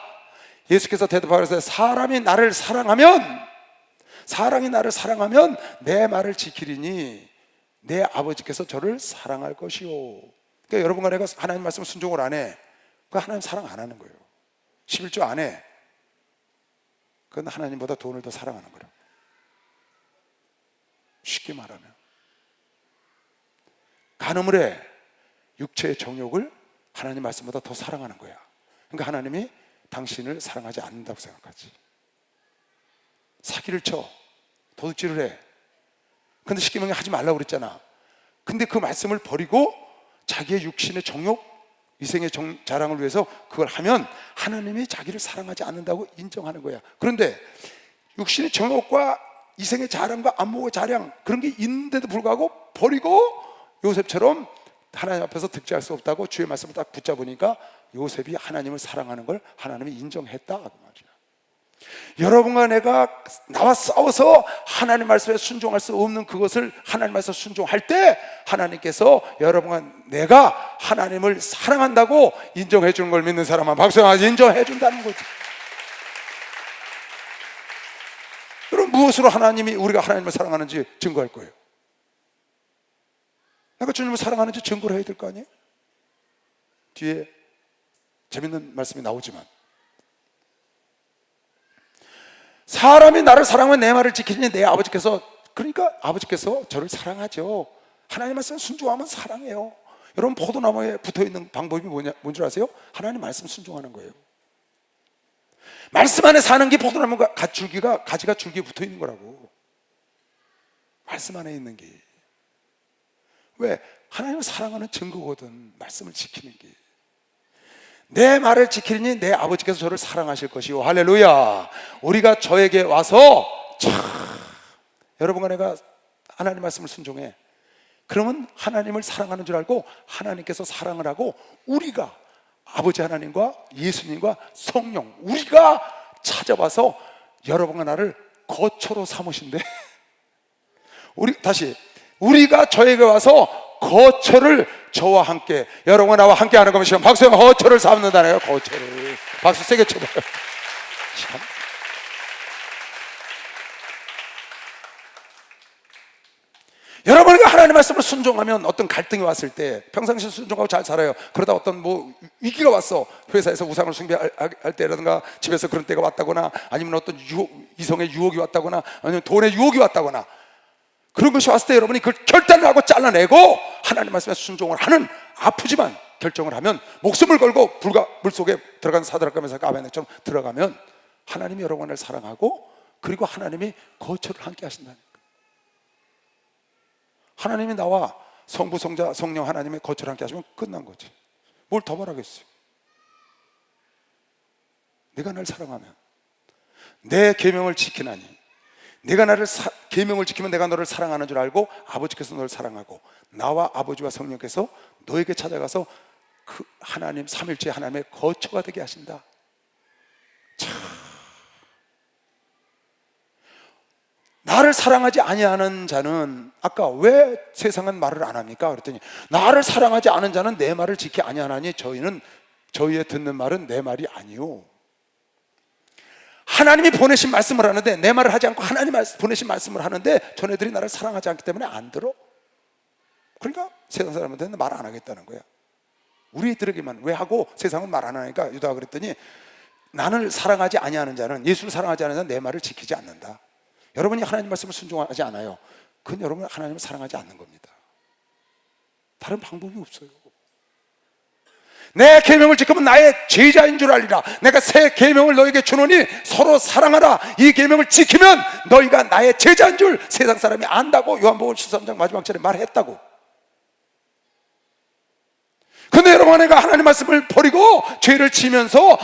예수께서 대답하시되 사람이 나를 사랑하면 내 말을 지키리니 내 아버지께서 저를 사랑할 것이요. 그러니까 여러분과 내가 하나님 말씀 순종을 안 해. 그러니까 하나님 사랑 안 하는 거예요. 11조 안 해. 그건 하나님보다 돈을 더 사랑하는 거라고. 쉽게 말하면 간음을 해. 육체의 정욕을 하나님 말씀보다 더 사랑하는 거야. 그러니까 하나님이 당신을 사랑하지 않는다고 생각하지. 사기를 쳐, 도둑질을 해. 근데 십계명에 하지 말라고 그랬잖아. 근데 그 말씀을 버리고 자기의 육신의 정욕, 이생의 자랑을 위해서 그걸 하면 하나님이 자기를 사랑하지 않는다고 인정하는 거야. 그런데 육신의 정욕과 이생의 자랑과 안목의 자랑, 그런 게 있는데도 불구하고 버리고 요셉처럼 하나님 앞에서 득지할 수 없다고 주의 말씀을 딱 붙잡으니까 요셉이 하나님을 사랑하는 걸 하나님이 인정했다 그 말이야. 여러분과 내가 나와 싸워서 하나님 말씀에 순종할 수 없는 그것을 하나님 말씀에 순종할 때 하나님께서 여러분과 내가 하나님을 사랑한다고 인정해 주는 걸 믿는 사람은 박수하지. 인정해 준다는 거지. 여러분, 무엇으로 하나님이 우리가 하나님을 사랑하는지 증거할 거예요? 내가 주님을 사랑하는지 증거를 해야 될 거 아니에요? 뒤에 재밌는 말씀이 나오지만, 사람이 나를 사랑하면 내 말을 지키니 내 아버지께서, 그러니까 아버지께서 저를 사랑하죠. 하나님 말씀 순종하면 사랑해요. 여러분, 포도나무에 붙어있는 방법이 뭔 줄 아세요? 하나님 말씀 순종하는 거예요. 말씀 안에 사는 게 포도나무가 가지가 줄기에 붙어있는 거라고. 말씀 안에 있는 게. 왜? 하나님을 사랑하는 증거거든. 말씀을 지키는 게. 내 말을 지키니 내 아버지께서 저를 사랑하실 것이요. 할렐루야. 우리가 저에게 와서 여러분과 내가 하나님 말씀을 순종해. 그러면 하나님을 사랑하는 줄 알고 하나님께서 사랑을 하고 우리가 아버지 하나님과 예수님과 성령, 우리가 찾아와서 여러분과 나를 거처로 삼으신대. 우리가 저에게 와서 거처를 저와 함께, 여러분과 나와 함께 하는 것이 박수에 거처를 삼는다네요. 거처를. 박수 세게 쳐봐요. 참. 여러분이 하나님 말씀을 순종하면 어떤 갈등이 왔을 때 평상시 순종하고 잘 살아요. 그러다 어떤 위기가 왔어. 회사에서 우상을 숭배할 때라든가 집에서 그런 때가 왔다거나 아니면 어떤 이성의 유혹이 왔다거나 아니면 돈의 유혹이 왔다거나 그런 것이 왔을 때 여러분이 그걸 결단을 하고 잘라내고 하나님 말씀에 순종을 하는, 아프지만 결정을 하면, 목숨을 걸고 물속에 들어간 사드락과 메삭과 아벤네고처럼 들어가면 하나님이 여러분을 사랑하고 그리고 하나님이 거처를 함께 하신다니까. 하나님이 나와 성부, 성자, 성령 하나님의 거처를 함께 하시면 끝난 거지. 뭘 더 바라겠어요? 내가 날 사랑하면 내 계명을 지키나니, 내가 나를 계명을 지키면 내가 너를 사랑하는 줄 알고 아버지께서 너를 사랑하고 나와 아버지와 성령께서 너에게 찾아가서 그 하나님 삼일째 하나님의 거처가 되게 하신다. 참. 나를 사랑하지 아니하는 자는, 아까 왜 세상은 말을 안 합니까? 그랬더니 나를 사랑하지 않은 자는 내 말을 지키 아니하나니 저희의 듣는 말은 내 말이 아니요. 하나님이 보내신 말씀을 하는데 내 말을 하지 않고 하나님이 보내신 말씀을 하는데 전애들이 나를 사랑하지 않기 때문에 안 들어. 그러니까 세상 사람한테는 말 안 하겠다는 거야. 우리들에게만 왜 하고 세상은 말 안 하니까 유다가 그랬더니 나를 사랑하지 아니하는 자는, 예수를 사랑하지 않는 자는 내 말을 지키지 않는다. 여러분이 하나님 말씀을 순종하지 않아요. 그건 여러분은 하나님을 사랑하지 않는 겁니다. 다른 방법이 없어요. 내 계명을 지키면 나의 제자인 줄 알리라. 내가 새 계명을 너에게 주노니 서로 사랑하라. 이 계명을 지키면 너희가 나의 제자인 줄 세상 사람이 안다고 요한복음 13장 마지막 절에 말했다고. 근데 여러분, 내가 하나님 말씀을 버리고 죄를 지면서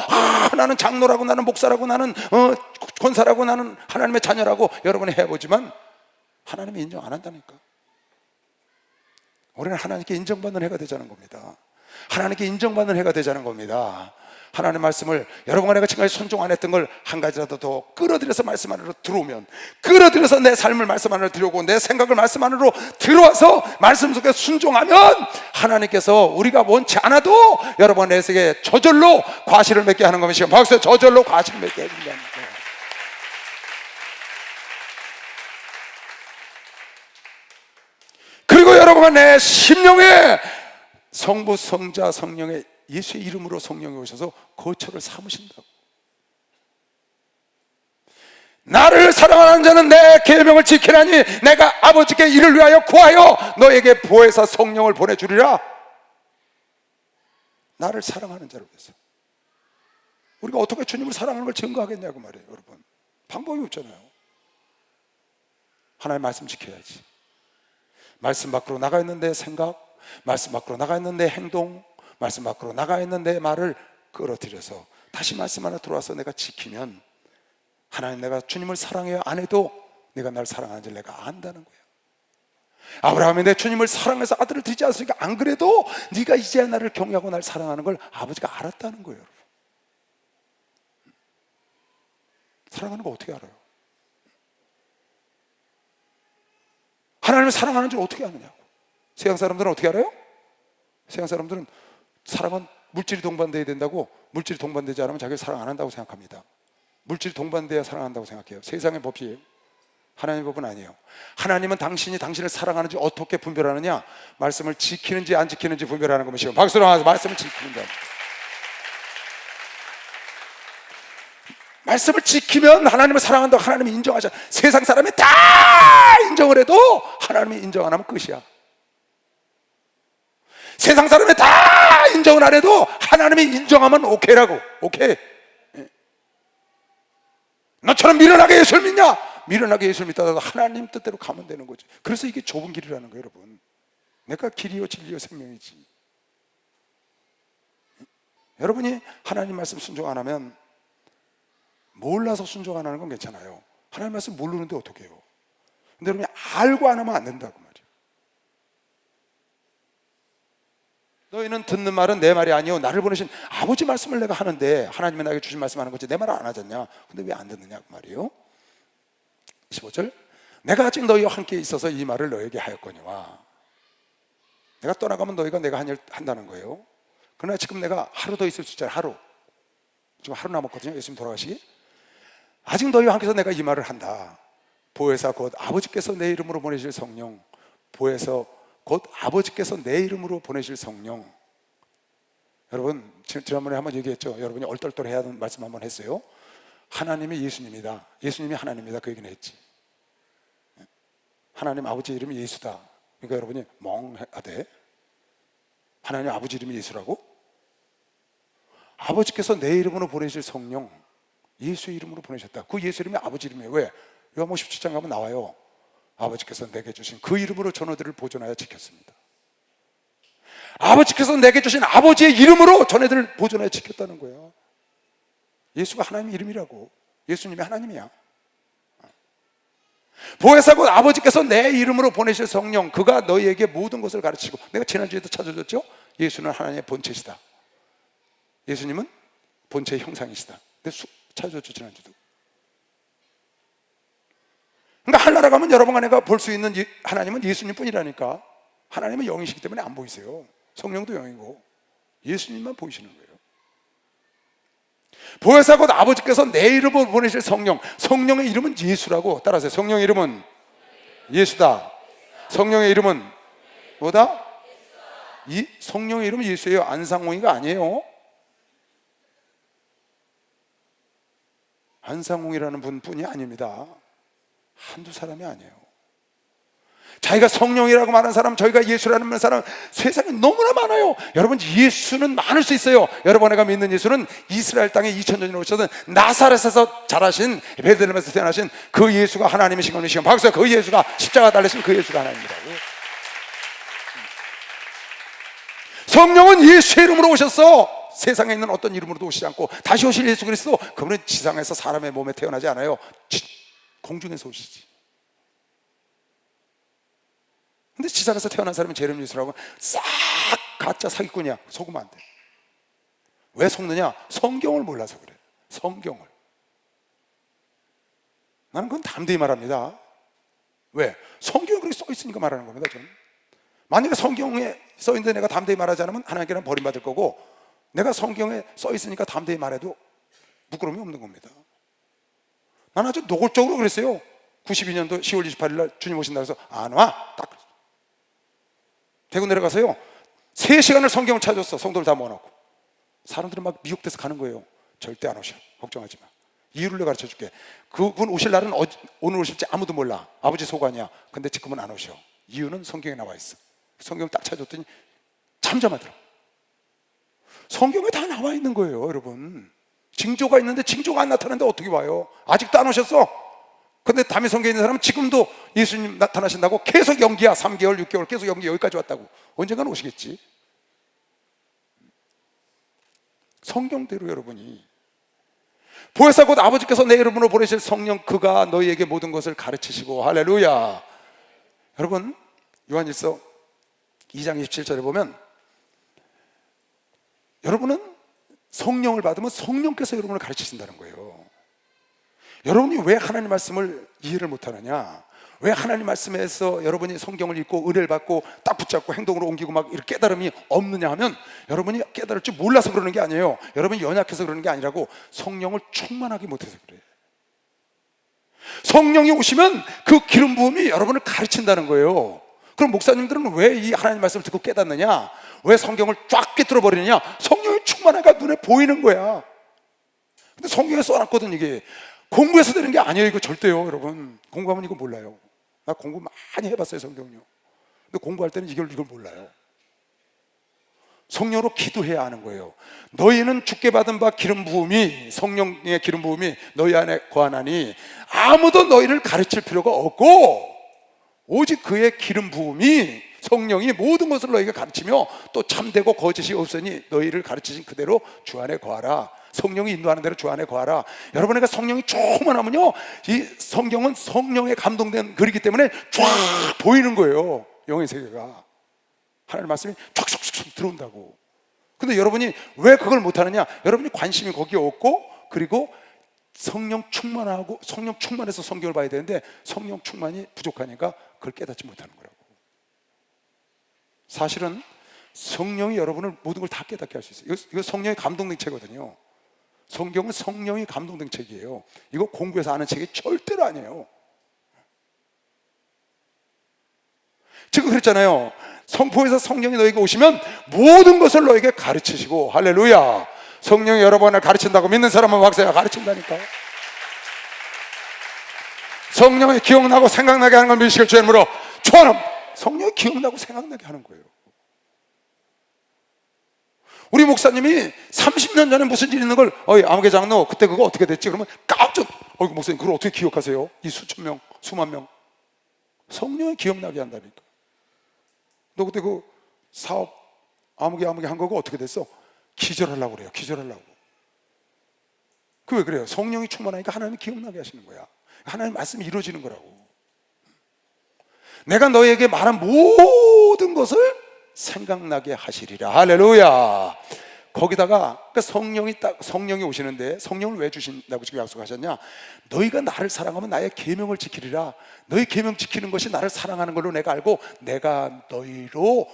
나는 장로라고, 나는 목사라고, 나는 권사라고, 나는 하나님의 자녀라고 여러분이 해보지만 하나님이 인정 안 한다니까. 우리는 하나님께 인정받는 해가 되자는 겁니다. 하나님께 인정받는 해가 되자는 겁니다. 하나님의 말씀을 여러분과 내가 지금까지 순종 안 했던 걸 한 가지라도 더 끌어들여서 말씀 안으로 들어오면, 끌어들여서 내 삶을 말씀 안으로 들어오고 내 생각을 말씀 안으로 들어와서 말씀 속에 순종하면 하나님께서 우리가 원치 않아도 여러분 내 속에 저절로 과실을 맺게 하는 것이죠. 박수. 저절로 과실을 맺게 해준다는 거예요. 그리고 여러분과 내 심령에 성부, 성자, 성령의 예수의 이름으로 성령이 오셔서 거처를 삼으신다고. 나를 사랑하는 자는 내 계명을 지키나니 내가 아버지께 이를 위하여 구하여 너에게 보혜사 성령을 보내주리라. 나를 사랑하는 자를 위해서. 우리가 어떻게 주님을 사랑하는 걸 증거하겠냐고 말이에요, 여러분. 방법이 없잖아요. 하나님 말씀 지켜야지. 말씀 밖으로 나가 있는 내 생각, 말씀 밖으로 나가 있는 내 행동, 말씀 밖으로 나가 있는 내 말을 끌어들여서 다시 말씀 안에 들어와서 내가 지키면 하나님, 내가 주님을 사랑해요 안 해도 내가 날 사랑하는지 내가 안다는 거예요. 아브라함이 내 주님을 사랑해서 아들을 드리지 않았으니까 안 그래도 네가 이제야 나를 경외하고 날 사랑하는 걸 아버지가 알았다는 거예요, 여러분. 사랑하는 거 어떻게 알아요? 하나님을 사랑하는 줄 어떻게 아느냐고. 세상 사람들은 어떻게 알아요? 세상 사람들은 사랑은 물질이 동반돼야 된다고, 물질이 동반되지 않으면 자기를 사랑 안 한다고 생각합니다. 물질이 동반돼야 사랑한다고 생각해요. 세상의 법이에요. 하나님의 법은 아니에요. 하나님은 당신이 당신을 사랑하는지 어떻게 분별하느냐? 말씀을 지키는지 안 지키는지 분별하는 것이요. 박수로 하면서 말씀을 지키는다. 말씀을 지키면 하나님을 사랑한다고 하나님이 인정하죠. 세상 사람이 다 인정을 해도 하나님이 인정 안 하면 끝이야. 세상 사람이 다 인정을 안 해도 하나님이 인정하면 오케이라고. 오케이. 너처럼 미련하게 예수를 믿냐? 미련하게 예수를 믿다가 하나님 뜻대로 가면 되는 거지. 그래서 이게 좁은 길이라는 거예요, 여러분. 내가 길이요 진리요 생명이지. 여러분이 하나님 말씀 순종 안 하면, 몰라서 순종 안 하는 건 괜찮아요. 하나님 말씀 모르는데 어떻게 해요? 근데 여러분이 알고 안 하면 안 된다고 말이에요. 너희는 듣는 말은 내 말이 아니요 나를 보내신 아버지 말씀을 내가 하는데, 하나님이 나에게 주신 말씀 하는 거지 내 말을 안 하잖냐. 근데 왜 안 듣느냐 그 말이에요. 15절, 내가 아직 너희와 함께 있어서 이 말을 너에게 하였거니와. 내가 떠나가면 너희가 내가 한 일 한다는 거예요. 그러나 지금 내가 하루 더 있을 수 있잖아요. 하루. 지금 하루 남았거든요, 예수님 돌아가시기. 아직 너희와 함께서 내가 이 말을 한다. 보혜사 곧 아버지께서 내 이름으로 보내실 성령. 보혜사 곧 아버지께서 내 이름으로 보내실 성령. 여러분, 지난번에 한번 얘기했죠. 여러분이 얼떨떨해야 하는 말씀 한번 했어요. 하나님이 예수님이다. 예수님이 하나님이다. 그 얘기는 했지. 하나님 아버지 이름이 예수다. 그러니까 여러분이 멍하되, 하나님 아버지 이름이 예수라고? 아버지께서 내 이름으로 보내실 성령, 예수의 이름으로 보내셨다. 그 예수 이름이 아버지 이름이에요. 왜? 요한복음 17장 가면 나와요. 아버지께서 내게 주신 그 이름으로 전우들을 보존하여 지켰습니다. 아버지께서 내게 주신 아버지의 이름으로 전우들을 보존하여 지켰다는 거예요. 예수가 하나님의 이름이라고. 예수님이 하나님이야. 보혜사 곧 아버지께서 내 이름으로 보내실 성령, 그가 너희에게 모든 것을 가르치고. 내가 지난주에도 찾아줬죠. 예수는 하나님의 본체시다. 예수님은 본체의 형상이시다. 내가 찾아줬죠, 지난주도. 그러니까 하늘나라 가면 여러분과 내가 볼 수 있는 하나님은 예수님 뿐이라니까. 하나님은 영이시기 때문에 안 보이세요. 성령도 영이고 예수님만 보이시는 거예요. 보혜사 곧 아버지께서 내 이름으로 보내실 성령, 성령의 이름은 예수라고. 따라하세요. 성령의 이름은 예수다. 성령의 이름은 뭐다? 이 성령의 이름은 예수예요. 안상홍이가 아니에요. 안상홍이라는 분뿐이 아닙니다. 한두 사람이 아니에요. 자기가 성령이라고 말하는 사람, 저희가 예수라는 사람 세상에 너무나 많아요. 여러분, 예수는 많을 수 있어요. 여러분가 믿는 예수는 이스라엘 땅에 2000년 전에 오셨던 나사렛에서 자라신, 베들레헴에서 태어나신 그 예수가 하나님이신 겁니다. 박수. 그 예수가 십자가 달리신 그 예수가 하나님이라고. 성령은 예수의 이름으로 오셨어. 세상에 있는 어떤 이름으로도 오시지 않고 다시 오실 예수 그리스도, 그분은 지상에서 사람의 몸에 태어나지 않아요. 공중에서 오시지. 근데 지상에서 태어난 사람이 제 이름 예수라고 싹 가짜 사기꾼이야. 속으면 안 돼. 왜 속느냐? 성경을 몰라서 그래. 성경을. 나는 그건 담대히 말합니다. 왜? 성경에 그렇게 써 있으니까 말하는 겁니다, 저는. 만약에 성경에 써 있는데 내가 담대히 말하지 않으면 하나님께는 버림받을 거고, 내가 성경에 써 있으니까 담대히 말해도 부끄러움이 없는 겁니다. 나는 아주 노골적으로 그랬어요. 92년도 10월 28일 날 주님 오신다고 해서 안 와. 딱 대구 내려가서요 3시간을 성경을 찾았어. 성도를 다 모아놓고. 사람들은 막 미혹돼서 가는 거예요. 절대 안 오셔. 걱정하지 마. 이유를 가르쳐 줄게. 그분 오실 날은 오늘 오실지 아무도 몰라. 아버지 소관이야. 근데 지금은 안 오셔. 이유는 성경에 나와 있어. 성경을 딱 찾아줬더니 잠잠하더라. 성경에 다 나와 있는 거예요, 여러분. 징조가 있는데 징조가 안 나타나는데 어떻게 와요? 아직도 안 오셨어. 근데 담임 성경에 있는 사람은 지금도 예수님 나타나신다고 계속 연기야. 3개월, 6개월 계속 연기, 여기까지 왔다고. 언젠가는 오시겠지. 성경대로 여러분이 보혜사 곧 아버지께서 내 이름으로 보내실 성령, 그가 너희에게 모든 것을 가르치시고, 할렐루야. 여러분, 요한일서 2장 27절에 보면 여러분은 성령을 받으면 성령께서 여러분을 가르치신다는 거예요. 여러분이 왜 하나님 말씀을 이해를 못하느냐, 왜 하나님 말씀에서 여러분이 성경을 읽고 은혜를 받고 딱 붙잡고 행동으로 옮기고 막 이렇게 깨달음이 없느냐 하면 여러분이 깨달을 줄 몰라서 그러는 게 아니에요. 여러분이 연약해서 그러는 게 아니라고, 성령을 충만하게 못해서 그래요. 성령이 오시면 그 기름 부음이 여러분을 가르친다는 거예요. 그럼 목사님들은 왜 이 하나님 말씀을 듣고 깨닫느냐, 왜 성경을 쫙 꿰뚫어 버리느냐? 성령이 충만하니까 눈에 보이는 거야. 근데 성경에 써놨거든. 이게 공부해서 되는 게 아니에요. 이거 절대요. 여러분, 공부하면 이거 몰라요. 나 공부 많이 해봤어요, 성경요. 근데 공부할 때는 이걸 몰라요. 성령으로 기도해야 하는 거예요. 너희는 주께 받은 바 기름 부음이, 성령의 기름 부음이 너희 안에 거하나니 아무도 너희를 가르칠 필요가 없고 오직 그의 기름 부음이, 성령이 모든 것을 너희에게 가르치며 또 참되고 거짓이 없으니 너희를 가르치신 그대로 주 안에 거하라. 성령이 인도하는 대로 주 안에 거하라. 여러분에게 성령이 조금만 하면요, 이 성경은 성령에 감동된 글이기 때문에 쫙 보이는 거예요. 영의 세계가, 하나님의 말씀이 쫙쫙쫙 들어온다고. 근데 여러분이 왜 그걸 못하느냐? 여러분이 관심이 거기에 없고, 그리고 성령 충만하고, 성령 충만해서 성경을 봐야 되는데 성령 충만이 부족하니까 그걸 깨닫지 못하는 거라고. 사실은 성령이 여러분을 모든 걸 다 깨닫게 할 수 있어요. 이거 성령의 감동된 책이거든요. 성경은 성령이 감동된 책이에요. 이거 공부해서 아는 책이 절대로 아니에요. 지금 그랬잖아요. 성포에서 성령이 너에게 오시면 모든 것을 너에게 가르치시고, 할렐루야. 성령이 여러분을 가르친다고 믿는 사람은 박사야, 가르친다니까. 성령이 기억나고 생각나게 하는 걸 믿으시길 주의 이름으로 축원합니다. 성령이 기억나고 생각나게 하는 거예요. 우리 목사님이 30년 전에 무슨 일이 있는 걸, 아무개 장로 그때 그거 어떻게 됐지? 그러면 깜짝, 목사님 그걸 어떻게 기억하세요? 이 수천 명, 수만 명. 성령이 기억나게 한다니까. 너 그때 그 사업 아무개 한 거고 어떻게 됐어? 기절하려고 그래요. 기절하려고. 그 왜 그래요? 성령이 충만하니까 하나님이 기억나게 하시는 거야. 하나님 말씀이 이루어지는 거라고. 내가 너에게 말한 모든 것을 생각나게 하시리라. 할렐루야. 거기다가 그러니까 성령이 오시는데, 성령을 왜 주신다고 지금 약속하셨냐? 너희가 나를 사랑하면 나의 계명을 지키리라. 너희 계명 지키는 것이 나를 사랑하는 걸로 내가 알고 내가 너희로,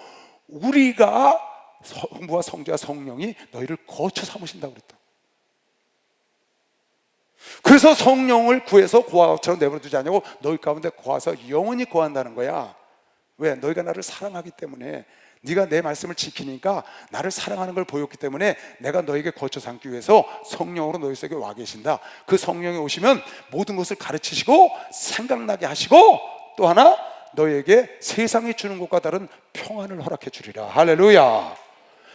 우리가 성부와 성자와 성령이 너희를 거처 삼으신다고 그랬다. 그래서 성령을 구해서 고아처럼 내버려두지 않냐고, 너희 가운데 거하서 영원히 거한다는 거야. 왜? 너희가 나를 사랑하기 때문에. 네가 내 말씀을 지키니까 나를 사랑하는 걸 보였기 때문에 내가 너에게 거쳐 삼기 위해서 성령으로 너희 속에 와 계신다. 그 성령이 오시면 모든 것을 가르치시고 생각나게 하시고, 또 하나 너희에게 세상이 주는 것과 다른 평안을 허락해 주리라. 할렐루야.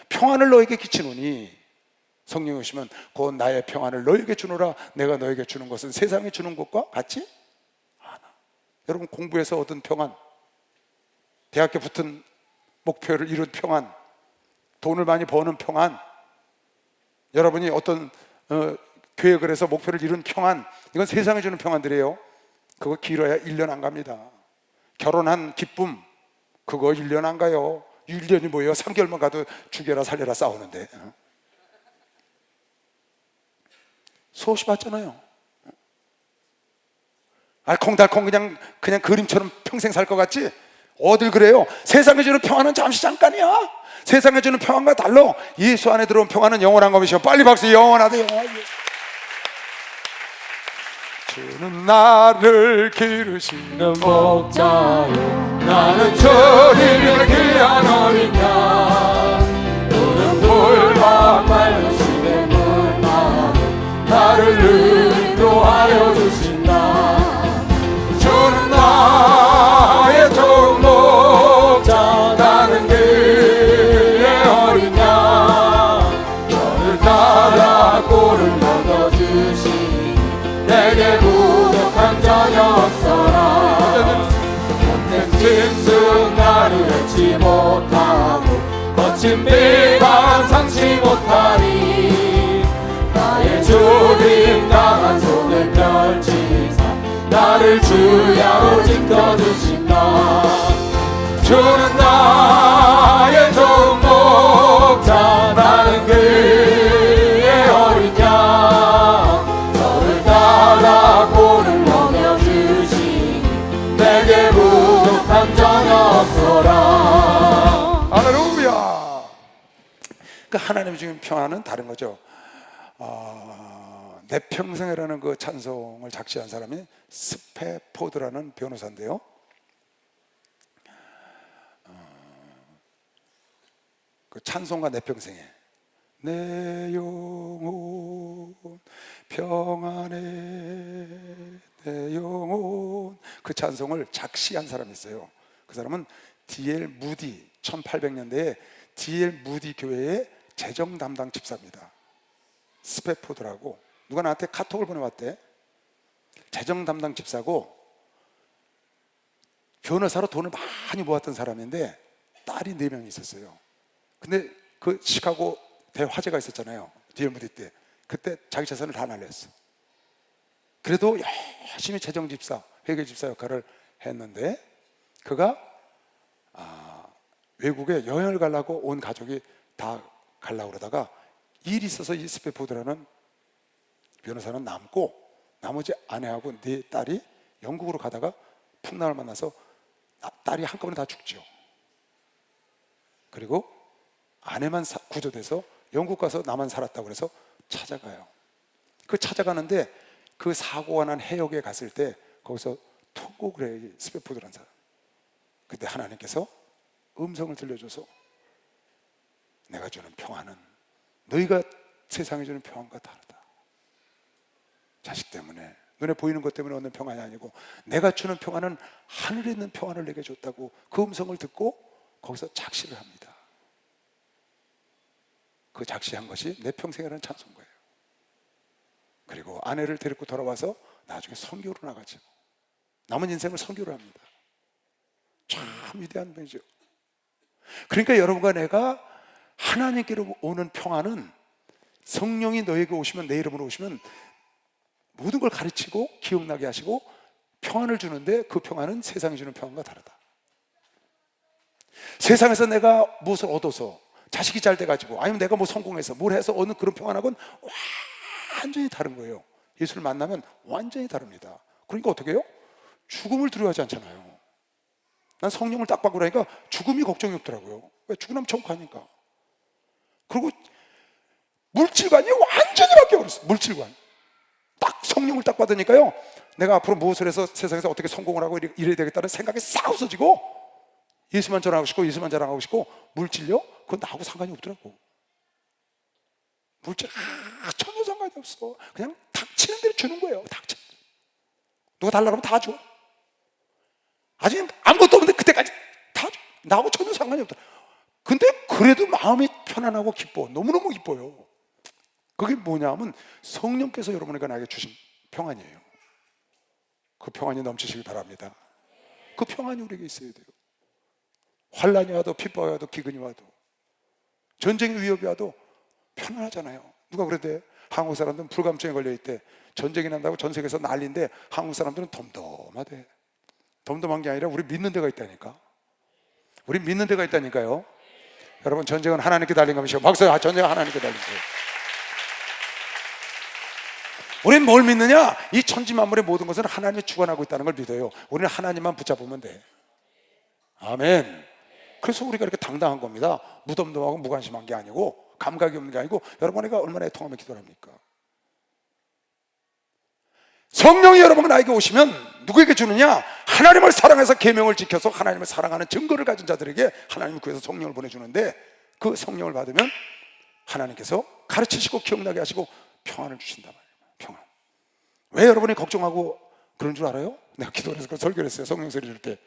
평안을 너에게 끼치노니, 성령이 오시면 곧 나의 평안을 너에게 주노라. 내가 너에게 주는 것은 세상이 주는 것과 같지 않아. 여러분, 공부해서 얻은 평안, 대학교 붙은 목표를 이룬 평안, 돈을 많이 버는 평안, 여러분이 어떤 계획을 해서 목표를 이룬 평안, 이건 세상이 주는 평안들이에요. 그거 길어야 1년 안 갑니다. 결혼한 기쁨, 그거 1년 안 가요. 1년이 뭐예요? 3개월만 가도 죽여라 살려라 싸우는데. 수없이 봤잖아요. 알콩달콩 그냥 그림처럼 평생 살 것 같지? 어딜 그래요? 세상에 주는 평안은 잠시 잠깐이야. 세상에 주는 평안과 달라. 예수 안에 들어온 평안은 영원한 것이요. 빨리 박수. 영원하다, 영원하다. 주는 나를 기르시는 목자요, 나는 저리를 귀한 어린 양. 너는 돌과 맑으시게 물만 나를 빚진 비방 삼지 못하리. 나의 주님 강한 손을 펼치사 나를 주야로 지켜주신다. 주는 나의 좋은 목자, 나는 그의 어린 양. 저를 따라 꼴을 먹여주시니 내게 부족한 전혀 없소라. 할렐루야. 그 하나님이 주신 평안은 다른 거죠. 내 평생이라는 그 찬송을 작시한 사람이 스페포드라는 변호사인데요. 그 찬송가 내 평생에 내 영혼 평안해 내 영혼, 그 찬송을 작시한 사람이 있어요. 그 사람은 D.L. 무디, 1800년대에 D.L. 무디 교회의 재정 담당 집사입니다. 스페포드라고. 누가 나한테 카톡을 보내왔대. 재정 담당 집사고 변호사로 돈을 많이 모았던 사람인데 딸이 4명이 있었어요. 근데 그 시카고 대화재가 있었잖아요. D.L. 무디 때. 그때 자기 재산을 다 날렸어. 그래도 열심히 재정집사, 회계집사 역할을 했는데 그가 외국에 여행을 가려고 온 가족이 다 가려고 그러다가 일이 있어서 이 스페포드라는 변호사는 남고 나머지 아내하고 4딸이 영국으로 가다가 풍랑을 만나서 딸이 한꺼번에 다 죽죠. 그리고 아내만 구조돼서 영국 가서 나만 살았다고 그래서 찾아가요. 그 찾아가는데 그 사고가 난 해역에 갔을 때 거기서 통곡을 해요. 스페포드라는 사람. 그때 하나님께서 음성을 들려줘서 내가 주는 평안은 너희가 세상에 주는 평안과 다르다. 자식 때문에, 눈에 보이는 것 때문에 얻는 평안이 아니고 내가 주는 평안은 하늘에 있는 평안을 내게 줬다고 그 음성을 듣고 거기서 작시를 합니다. 그 작시한 것이 내 평생이라는 찬송가예요. 그리고 아내를 데리고 돌아와서 나중에 선교로 나가죠. 남은 인생을 선교를 합니다. 참 위대한 분이죠. 그러니까 여러분과 내가 하나님께로 오는 평안은 성령이 너에게 오시면, 내 이름으로 오시면 모든 걸 가르치고 기억나게 하시고 평안을 주는데 그 평안은 세상이 주는 평안과 다르다. 세상에서 내가 무엇을 얻어서 자식이 잘 돼가지고 아니면 내가 뭐 성공해서 뭘 해서 얻는 그런 평안하고는 완전히 다른 거예요. 예수를 만나면 완전히 다릅니다. 그러니까 어떻게 해요? 죽음을 두려워하지 않잖아요. 난 성령을 딱 받고 나니까 죽음이 걱정이 없더라고요. 왜? 죽으면 천국 가니까. 그리고 물질관이 완전히 바뀌어버렸어요. 물질관. 딱 성령을 딱 받으니까요, 내가 앞으로 무엇을 해서 세상에서 어떻게 성공을 하고 이래야 되겠다는 생각이 싹 없어지고 예수만 전하고 싶고 예수만 자랑하고 싶고 물질요? 그건 나하고 상관이 없더라고. 물질 전혀 상관이 없어. 그냥 닥치는 대로 주는 거예요. 닥치는 대로. 누가 달라고 하면 다 줘. 아직 아무것도 없는데 그때까지 다 줘. 나하고 전혀 상관이 없다. 근데 그래도 마음이 편안하고 기뻐. 너무너무 기뻐요. 그게 뭐냐면 성령께서 여러분에게 나에게 주신 평안이에요. 그 평안이 넘치시길 바랍니다. 그 평안이 우리에게 있어야 돼요. 환란이 와도 핍박이 와도 기근이 와도 전쟁의 위협이 와도 편안하잖아요. 누가 그러대? 한국 사람들은 불감증에 걸려있대. 전쟁이 난다고 전 세계에서 난리인데 한국 사람들은 덤덤하대. 덤덤한 게 아니라 우리 믿는 데가 있다니까. 우리 믿는 데가 있다니까요. 여러분, 전쟁은 하나님께 달린 것이고 박수. 전쟁은 하나님께 달린 거예요. 우리는 뭘 믿느냐? 이 천지만물의 모든 것은 하나님이 주관하고 있다는 걸 믿어요. 우리는 하나님만 붙잡으면 돼. 아멘. 그래서 우리가 이렇게 당당한 겁니다. 무덤덤하고 무관심한 게 아니고 감각이 없는 게 아니고 여러분에게 얼마나 애통하며 기도를 합니까? 성령이 여러분 나에게 오시면 누구에게 주느냐? 하나님을 사랑해서 계명을 지켜서 하나님을 사랑하는 증거를 가진 자들에게 하나님을 구해서 성령을 보내주는데 그 성령을 받으면 하나님께서 가르치시고 기억나게 하시고 평안을 주신단 말이에요. 평안. 왜 여러분이 걱정하고 그런 줄 알아요? 내가 기도를 해서 설교를 했어요. 성령 소리 줄 때.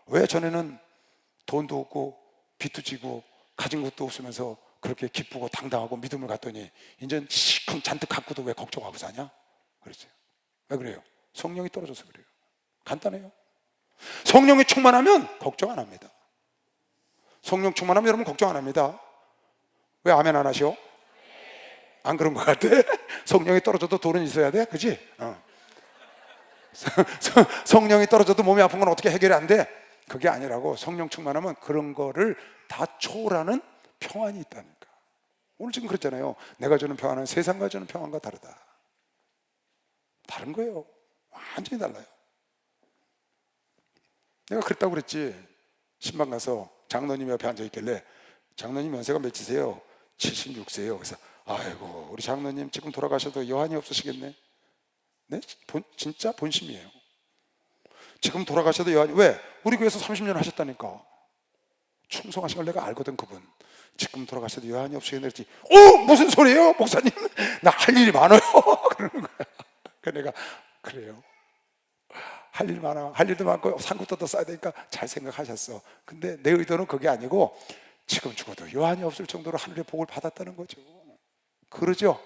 왜 전에는 돈도 없고 빚도 지고 가진 것도 없으면서 그렇게 기쁘고 당당하고 믿음을 갖더니 이제 시큼 잔뜩 갖고도 왜 걱정하고 사냐? 그랬어요. 왜 그래요? 성령이 떨어져서 그래요. 간단해요. 성령이 충만하면 걱정 안 합니다. 성령 충만하면 여러분 걱정 안 합니다. 왜 아멘 안 하셔? 안 그런 것 같아? 성령이 떨어져도 돌은 있어야 돼? 그치? 성령이 떨어져도 몸이 아픈 건 어떻게 해결이 안 돼? 그게 아니라고. 성령 충만하면 그런 거를 다 초월하는 평안이 있다니까. 오늘 지금 그랬잖아요. 내가 주는 평안은 세상과 주는 평안과 다르다. 다른 거예요. 완전히 달라요. 내가 그랬다고 그랬지. 신방 가서 장로님 옆에 앉아있길래 장로님 연세가 몇이세요? 76세요. 그래서 아이고 우리 장로님 지금 돌아가셔도 여한이 없으시겠네. 네? 진짜 본심이에요. 지금 돌아가셔도 여한이. 왜? 우리 교회에서 30년 하셨다니까. 충성하신 걸 내가 알거든. 그분 지금 돌아가셔도 여한이 없으시겠네. 그랬지. 무슨 소리예요 목사님? 나 할 일이 많아요. 그러는 거야. 그래서 내가 그래요. 할 일 많아. 할 일도 많고 상급도 더 써야 되니까 잘 생각하셨어. 근데 내 의도는 그게 아니고 지금 죽어도 여한이 없을 정도로 하늘의 복을 받았다는 거죠. 그러죠?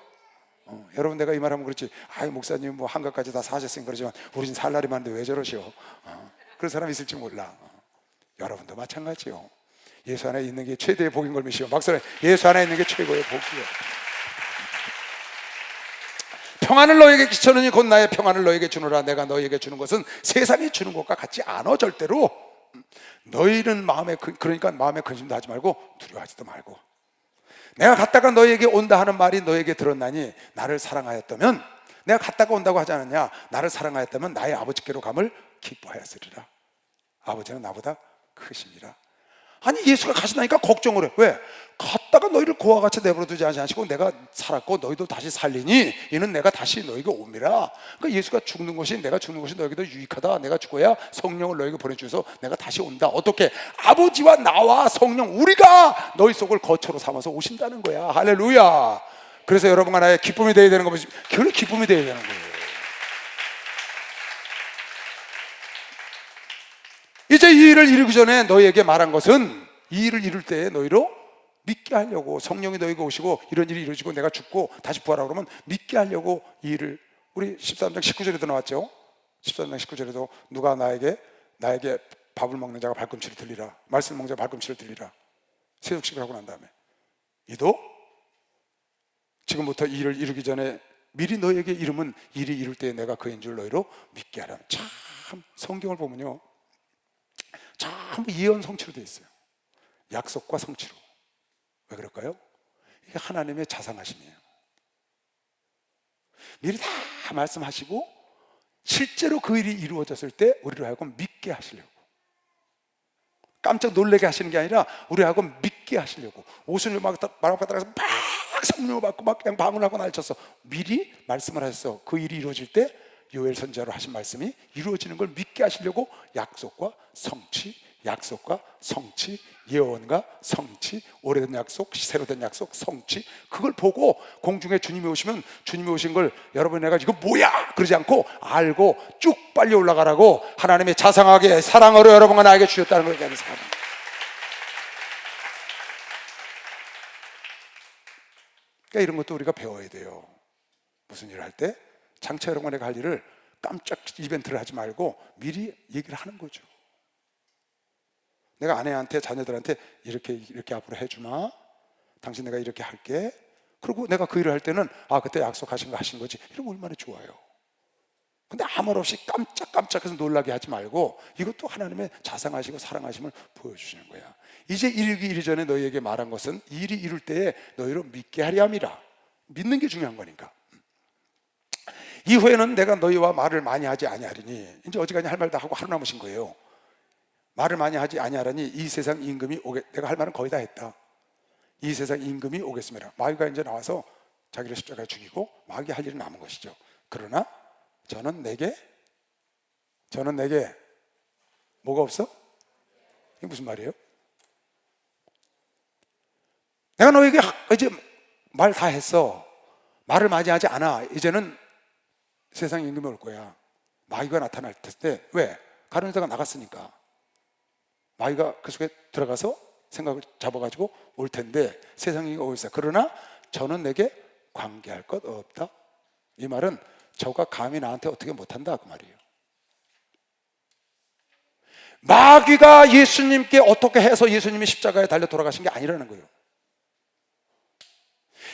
여러분 내가 이 말하면 그렇지. 아이 목사님 뭐 한가까지 다 사셨으니 그러지만 우린 살 날이 많은데 왜 저러시오? 그런 사람 있을지 몰라. 여러분도 마찬가지요. 예수 안에 있는 게 최대의 복인 걸 믿으시오. 막상 예수 안에 있는 게 최고의 복이에요. 평안을 너에게 끼쳐느니 곧 나의 평안을 너에게 주노라. 내가 너에게 주는 것은 세상이 주는 것과 같지 않아. 절대로. 너희는 그러니까 마음에 근심도 하지 말고 두려워하지도 말고. 내가 갔다가 너에게 온다 하는 말이 너에게 들었나니 나를 사랑하였다면, 내가 갔다가 온다고 하지 않았냐? 나를 사랑하였다면 나의 아버지께로 감을 기뻐하였으리라. 아버지는 나보다 크심이라. 아니 예수가 가신다니까 걱정을 해. 왜? 갔다가 너희를 고와 같이 내버려두지 않으시고 내가 살았고 너희도 다시 살리니 이는 내가 다시 너희에게 옴이라. 그러니까 예수가 죽는 것이, 내가 죽는 것이 너에게도 유익하다. 내가 죽어야 성령을 너에게 보내주셔서 내가 다시 온다. 어떻게? 아버지와 나와 성령, 우리가 너희 속을 거처로 삼아서 오신다는 거야. 할렐루야. 그래서 여러분과 나의 기쁨이 되어야 되는 것이, 그런 기쁨이 되어야 되는 거예요. 이제 이 일을 이루기 전에 너희에게 말한 것은, 이 일을 이룰 때에 너희로 믿게 하려고, 성령이 너희가 오시고 이런 일이 이루어지고 내가 죽고 다시 부활하고 그러면 믿게 하려고 이 일을, 우리 13장 19절에도 나왔죠. 13장 19절에도 누가 나에게 밥을 먹는 자가 발꿈치를 들리라, 말씀을 먹는 자가 발꿈치를 들리라. 세속식을 하고 난 다음에 이도 지금부터 이 일을 이루기 전에 미리 너희에게 이름은 일이 이룰 때에 내가 그인 줄 너희로 믿게 하라. 참 성경을 보면요, 전부 예언 성취로 되어 있어요. 약속과 성취로. 왜 그럴까요? 이게 하나님의 자상하심이에요. 미리 다 말씀하시고 실제로 그 일이 이루어졌을 때 우리로 하여금 믿게 하시려고, 깜짝 놀라게 하시는 게 아니라 우리로 하여금 믿게 하시려고. 오순절 막 따라가서 막 성령을 받고 막 그냥 방언하고 날쳤어. 미리 말씀을 하셨어. 그 일이 이루어질 때 요엘 선지자로 하신 말씀이 이루어지는 걸 믿게 하시려고 약속과 성취, 약속과 성취, 예언과 성취, 오래된 약속, 새로된 약속, 성취, 그걸 보고 공중에 주님이 오시면 주님이 오신 걸 여러분 내가 이거 뭐야? 그러지 않고 알고 쭉 빨리 올라가라고 하나님의 자상하게 사랑으로 여러분과 나에게 주셨다는 걸 얘기하는 사람. 그러니까 이런 것도 우리가 배워야 돼요. 무슨 일을 할 때 장차 여러분과 내가 할 일을 깜짝 이벤트를 하지 말고 미리 얘기를 하는 거죠. 내가 아내한테, 자녀들한테 이렇게 앞으로 해주마, 당신 내가 이렇게 할게. 그리고 내가 그 일을 할 때는 그때 약속하신 거 하신 거지. 이런 거 얼마나 좋아요. 근데 아무 말 없이 깜짝해서 놀라게 하지 말고 이것도 하나님의 자상하시고 사랑하심을 보여주시는 거야. 이제 이르기 이전에 너희에게 말한 것은 일이 이룰 때에 너희로 믿게 하려 함이라. 믿는 게 중요한 거니까. 이후에는 내가 너희와 말을 많이 하지 아니하리니, 이제 어지간히 할 말 다 하고 하루 남으신 거예요. 말을 많이 하지 아니하라니 이 세상 임금이 내가 할 말은 거의 다 했다. 이 세상 임금이 오겠습니다. 마귀가 이제 나와서 자기를 십자가에 죽이고 마귀 할 일은 남은 것이죠. 그러나 저는 내게 뭐가 없어? 이게 무슨 말이에요? 내가 너에게 이제 말 다 했어. 말을 많이 하지 않아. 이제는 세상 임금이 올 거야. 마귀가 나타날 때, 왜? 가룟 유다가 나갔으니까 마귀가 그 속에 들어가서 생각을 잡아가지고 올 텐데 세상이 오고 있어. 그러나 저는 내게 관계할 것 없다. 이 말은 저가 감히 나한테 어떻게 못한다 그 말이에요. 마귀가 예수님께 어떻게 해서 예수님이 십자가에 달려 돌아가신 게 아니라는 거예요.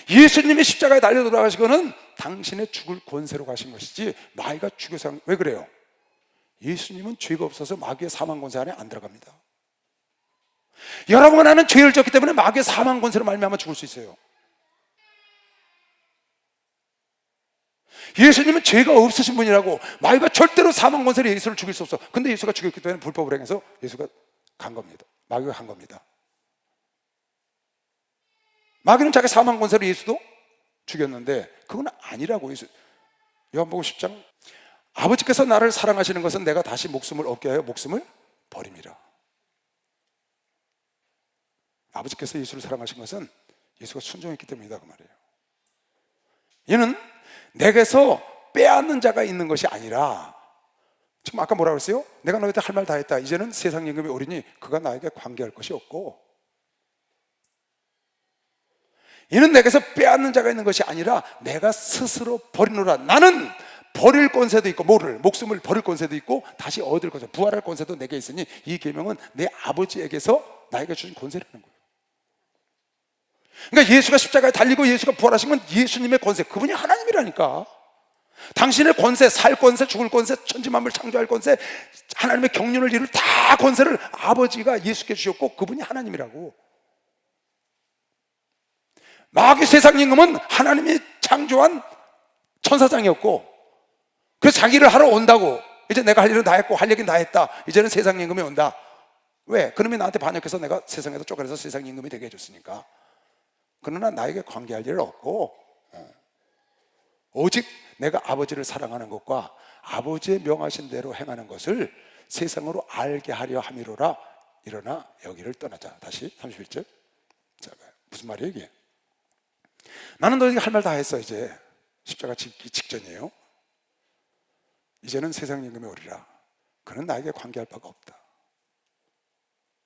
예수님이 십자가에 달려 돌아가신 거는 당신의 죽을 권세로 가신 것이지 마귀가 죽여서 왜 그래요? 예수님은 죄가 없어서 마귀의 사망 권세 안에 안 들어갑니다. 여러분 안에는 죄를 졌기 때문에 마귀의 사망 권세로 말미암아 죽을 수 있어요. 예수님은 죄가 없으신 분이라고 마귀가 절대로 사망 권세로 예수를 죽일 수 없어. 근데 예수가 죽였기 때문에 불법을 행해서 예수가 간 겁니다. 마귀가 간 겁니다. 마귀는 자기 사망 권세로 예수도 죽였는데 그건 아니라고. 예수 요한복음 10장 아버지께서 나를 사랑하시는 것은 내가 다시 목숨을 얻게 하여 목숨을 버림이라. 아버지께서 예수를 사랑하신 것은 예수가 순종했기 때문이다 그 말이에요. 얘는 내게서 빼앗는 자가 있는 것이 아니라, 지금 아까 뭐라고 했어요? 내가 너희한테 할 말 다 했다. 이제는 세상 임금이 오리니 그가 나에게 관계할 것이 없고, 이는 내게서 빼앗는 자가 있는 것이 아니라 내가 스스로 버리노라. 나는 버릴 권세도 있고, 목숨을 버릴 권세도 있고 다시 얻을 권세, 부활할 권세도 내게 있으니 이 계명은 내 아버지에게서 나에게 주신 권세라는 거예요. 그러니까 예수가 십자가에 달리고 예수가 부활하신 건 예수님의 권세, 그분이 하나님이라니까. 당신의 권세, 살 권세, 죽을 권세, 천지만물 창조할 권세, 하나님의 경륜을 이룰 다 권세를 아버지가 예수께 주셨고 그분이 하나님이라고. 마귀 세상 임금은 하나님이 창조한 천사장이었고, 그래서 자기를 하러 온다고, 이제 내가 할 일은 다 했고 할 얘기는 다 했다, 이제는 세상 임금이 온다. 왜? 그놈이 나한테 반역해서 내가 세상에서 쫓겨나서 세상 임금이 되게 해줬으니까. 그러나 나에게 관계할 일 없고, 오직 내가 아버지를 사랑하는 것과 아버지의 명하신 대로 행하는 것을 세상으로 알게 하려 함이로라. 일어나 여기를 떠나자. 다시 31절. 자, 무슨 말이에요 이게? 나는 너희에게 할 말 다 했어. 이제 십자가 짓기 직전이에요. 이제는 세상 임금이 오리라. 그는 나에게 관계할 바가 없다.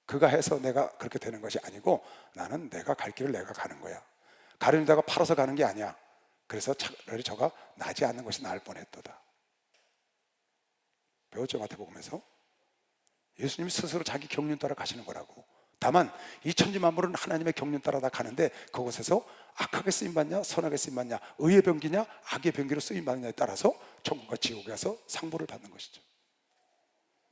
그가 해서 내가 그렇게 되는 것이 아니고 나는 내가 갈 길을 내가 가는 거야. 가려다가 팔아서 가는 게 아니야. 그래서 차라리 저가 나지 않는 것이 나을 뻔했도다. 배웠죠? 마태복음에서. 예수님이 스스로 자기 경륜 따라 가시는 거라고. 다만 이 천지만물은 하나님의 경륜 따라 다 가는데 그곳에서 악하게 쓰임받냐 선하게 쓰임받냐, 의의 병기냐 악의 병기로 쓰임받느냐에 따라서 천국과 지옥에 가서 상보를 받는 것이죠.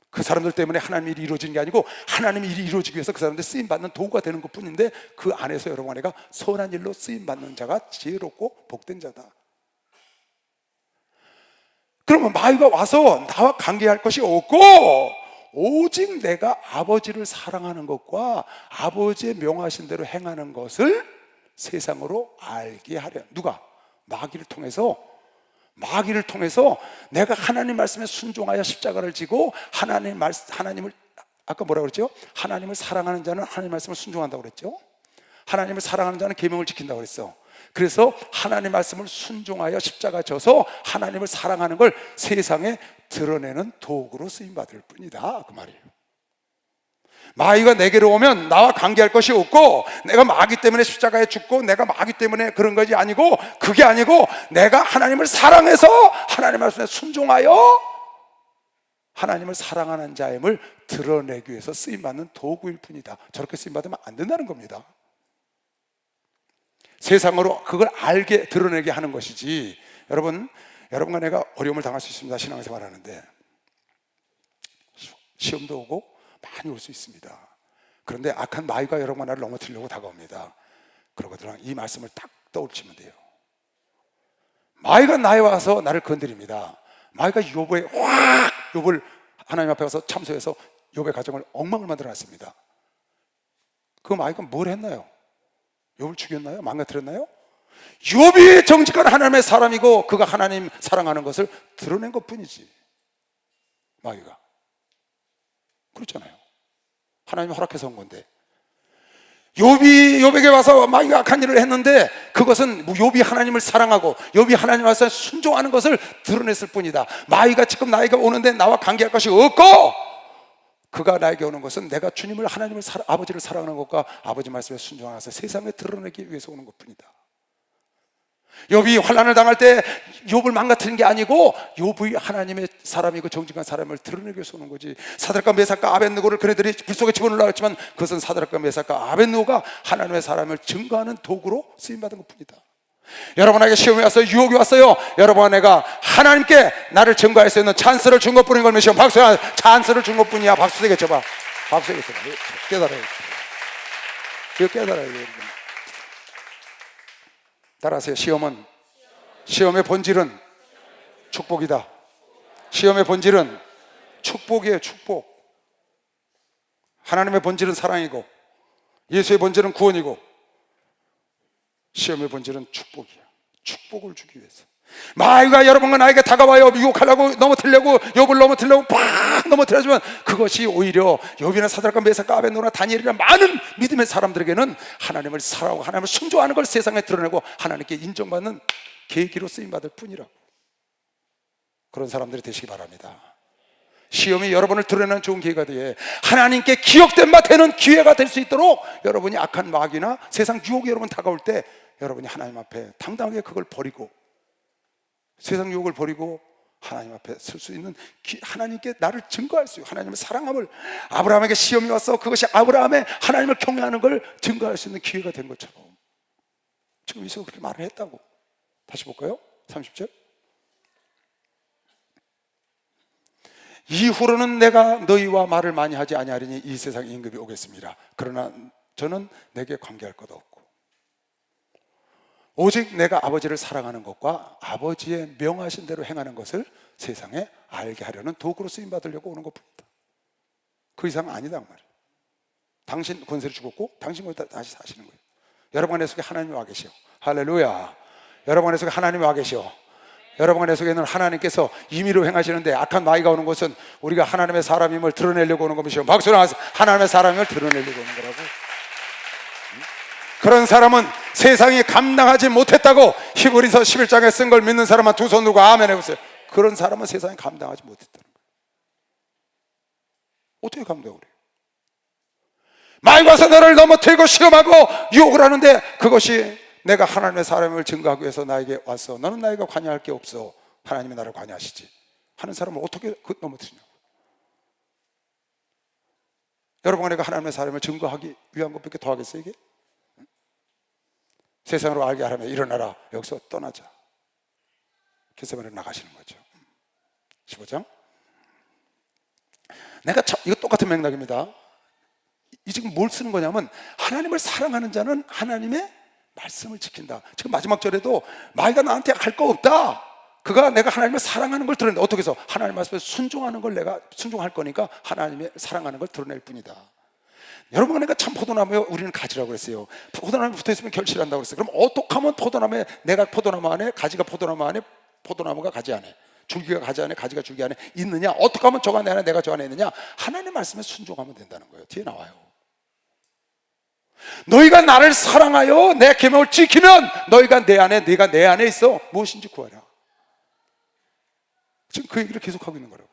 그 사람들 때문에 하나님 일이 이루어지는 게 아니고 하나님 일이 이루어지기 위해서 그 사람들 쓰임받는 도구가 되는 것 뿐인데, 그 안에서 여러분 안에가 선한 일로 쓰임받는 자가 지혜롭고 복된 자다. 그러면 마귀가 와서 나와 관계할 것이 없고 오직 내가 아버지를 사랑하는 것과 아버지의 명하신 대로 행하는 것을 세상으로 알게 하려. 누가? 마귀를 통해서 내가 하나님 말씀에 순종하여 십자가를 지고 하나님을 아까 뭐라고 그랬죠? 하나님을 사랑하는 자는 하나님 말씀을 순종한다고 그랬죠? 하나님을 사랑하는 자는 계명을 지킨다고 그랬어. 그래서 하나님 말씀을 순종하여 십자가 져서 하나님을 사랑하는 걸 세상에 드러내는 도구로 쓰임받을 뿐이다 그 말이에요. 마귀가 내게로 오면 나와 관계할 것이 없고, 내가 마귀 때문에 십자가에 죽고 내가 마귀 때문에 그런 것이 아니고, 그게 아니고 내가 하나님을 사랑해서 하나님 말씀에 순종하여 하나님을 사랑하는 자임을 드러내기 위해서 쓰임받는 도구일 뿐이다. 저렇게 쓰임받으면 안 된다는 겁니다. 세상으로 그걸 알게 드러내게 하는 것이지. 여러분과 내가 어려움을 당할 수 있습니다. 신앙생활 하는데 시험도 오고 많이 올 수 있습니다. 그런데 악한 마귀가 여러분과 나를 넘어뜨리려고 다가옵니다. 그러거든 이 말씀을 딱 떠올리시면 돼요. 마귀가 나에 와서 나를 건드립니다. 마귀가 욥을 하나님 앞에 가서 참소해서 욥의 가정을 엉망을 만들어놨습니다. 그 마귀가 뭘 했나요? 욥을 죽였나요? 망가뜨렸나요? 욥이 정직한 하나님의 사람이고 그가 하나님 사랑하는 것을 드러낸 것뿐이지. 마귀가 그렇잖아요. 하나님이 허락해서 온 건데, 욥에게 와서 마귀가 악한 일을 했는데 그것은 욥이 하나님을 사랑하고 욥이 하나님 말씀에 순종하는 것을 드러냈을 뿐이다. 마귀가 지금 나에게 오는데 나와 관계할 것이 없고, 그가 나에게 오는 것은 내가 주님을 아버지를 사랑하는 것과 아버지 말씀에 순종하여서 세상에 드러내기 위해서 오는 것뿐이다. 욥이 환난을 당할 때 욥을 망가뜨린 게 아니고 욥이 하나님의 사람이고 정직한 사람을 드러내기 위해서 오는 거지. 사드락과 메삭과 아벳느고를 그네들이 불 속에 집어넣으려고 했지만 그것은 사드락과 메삭과 아벳느고가 하나님의 사람을 증거하는 도구로 쓰임받은 것뿐이다. 여러분에게 시험이 왔어요, 유혹이 왔어요. 여러분에게 하나님께 나를 증거할 수 있는 찬스를 준 것뿐인 걸 믿으시오. 박수야. 찬스를 준 것뿐이야. 박수 세게 쳐봐. 박수 세게 쳐봐. 깨달아요. 이거 깨달아요. 따라하세요. 시험의 본질은 축복이다. 시험의 본질은 축복이에요. 축복. 하나님의 본질은 사랑이고 예수의 본질은 구원이고 시험의 본질은 축복이야. 축복을 주기 위해서 마귀가 여러분과 나에게 다가와요. 유혹하려고 넘어뜨리려고 욥을 넘어뜨리려고 팍 넘어뜨려주면 그것이 오히려 욥이나 사드락과 메삭과 아벳느고나 다니엘이나 많은 믿음의 사람들에게는 하나님을 사랑하고 하나님을 순종하는 걸 세상에 드러내고 하나님께 인정받는 계기로 쓰임받을 뿐이라고. 그런 사람들이 되시기 바랍니다. 시험이 여러분을 드러내는 좋은 기회가 돼 하나님께 기억된 바 되는 기회가 될 수 있도록 여러분이 악한 마귀나 세상 유혹이 여러분 다가올 때 여러분이 하나님 앞에 당당하게 그걸 버리고 세상 유혹을 버리고 하나님 앞에 설 수 있는 하나님께 나를 증거할 수 있고 하나님을 사랑함을 아브라함에게 시험이 와서 그것이 아브라함의 하나님을 경외하는 걸 증거할 수 있는 기회가 된 것처럼 지금 이세가 그렇게 말을 했다고. 다시 볼까요? 30절. 이후로는 내가 너희와 말을 많이 하지 아니하리니 이 세상 임금이 오겠습니다. 그러나 저는 내게 관계할 것 없고 오직 내가 아버지를 사랑하는 것과 아버지의 명하신 대로 행하는 것을 세상에 알게 하려는 도구로 쓰임받으려고 오는 것뿐이다. 그 이상 아니다 그 말이에요. 당신 권세를 죽었고 당신 권세 다시 사시는 거예요. 여러분 안에 속에 하나님이 와 계시오. 할렐루야. 여러분 안에 속에 하나님이 와 계시오. 여러분 안에 속에는 하나님께서 임의로 행하시는데 악한 마귀가 오는 것은 우리가 하나님의 사람임을 드러내려고 오는 것이요. 박수 나와서 하나님의 사람임을 드러내려고 오는 거라고. 그런 사람은 세상이 감당하지 못했다고 히브리서 11장에 쓴 걸 믿는 사람은 두 손 들고 아멘 해보세요. 그런 사람은 세상이 감당하지 못했다는 거예요. 어떻게 감당을 해요? 마귀가 와서 너를 넘어뜨리고 시험하고 유혹을 하는데 그것이 내가 하나님의 사람을 증거하기 위해서 나에게 왔어. 너는 나에게 관여할 게 없어. 하나님이 나를 관여하시지 하는 사람을 어떻게 넘어뜨리냐고. 여러분 내가 하나님의 사람을 증거하기 위한 것밖에 더 하겠어요 이게? 세상으로 알게 하려면 일어나라. 여기서 떠나자. 겟세마네로 나가시는 거죠. 15장. 내가 이거 똑같은 맥락입니다. 이 지금 뭘 쓰는 거냐면 하나님을 사랑하는 자는 하나님의 말씀을 지킨다. 지금 마지막 절에도 마귀가 나한테 할 거 없다. 그가 내가 하나님을 사랑하는 걸 드러낸다. 어떻게 해서? 하나님 말씀에 순종하는 걸 내가 순종할 거니까 하나님의 사랑하는 걸 드러낼 뿐이다. 여러분 내가 참 포도나무에 우리는 가지라고 했어요. 포도나무에 붙어있으면 결실한다고 그랬어요. 그럼 어떻게 하면 포도나무에 내가 포도나무 안에 가지가 포도나무 안에 포도나무가 가지 안에 줄기가 가지 안에 가지가 줄기 안에 있느냐? 어떻게 하면 저가 내 안에 내가 저 안에 있느냐? 하나님의 말씀에 순종하면 된다는 거예요. 뒤에 나와요. 너희가 나를 사랑하여 내 계명을 지키면 너희가 내 안에 내가 내 안에 있어 무엇인지 구하라. 지금 그 얘기를 계속하고 있는 거라고.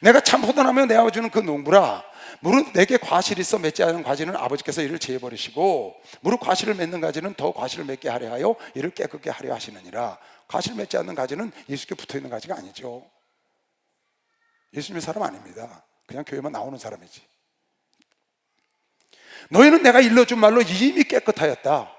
내가 참 포도나무에 내가 주는 그 농부라. 무릇 내게 과실이 있어 맺지 않은 가지는 아버지께서 이를 제해버리시고 무릇 과실을 맺는 가지는 더 과실을 맺게 하려 하여 이를 깨끗게 하려 하시느니라. 과실 맺지 않는 가지는 예수께 붙어있는 가지가 아니죠. 예수님의 사람 아닙니다. 그냥 교회만 나오는 사람이지. 너희는 내가 일러준 말로 이미 깨끗하였다.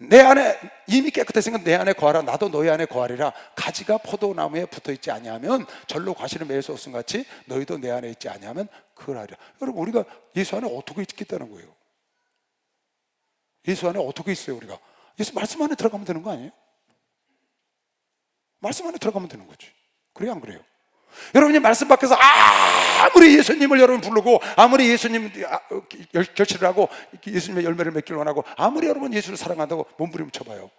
내 안에 이미 깨끗했으니까 내 안에 거하라. 나도 너희 안에 거하리라. 가지가 포도나무에 붙어있지 아니하면 절로 과실을 맺을 수 없음 같이 너희도 내 안에 있지 아니하면 그러하리라. 여러분 우리가 예수 안에 어떻게 있겠다는 거예요? 예수 안에 어떻게 있어요 우리가? 예수 말씀 안에 들어가면 되는 거 아니에요? 말씀 안에 들어가면 되는 거지. 그래요 안 그래요? 여러분이 말씀 밖에서 아무리 예수님을 여러분 부르고 아무리 예수님 결실을 하고 예수님의 열매를 맺기를 원하고 아무리 여러분 예수를 사랑한다고 몸부림 쳐봐요.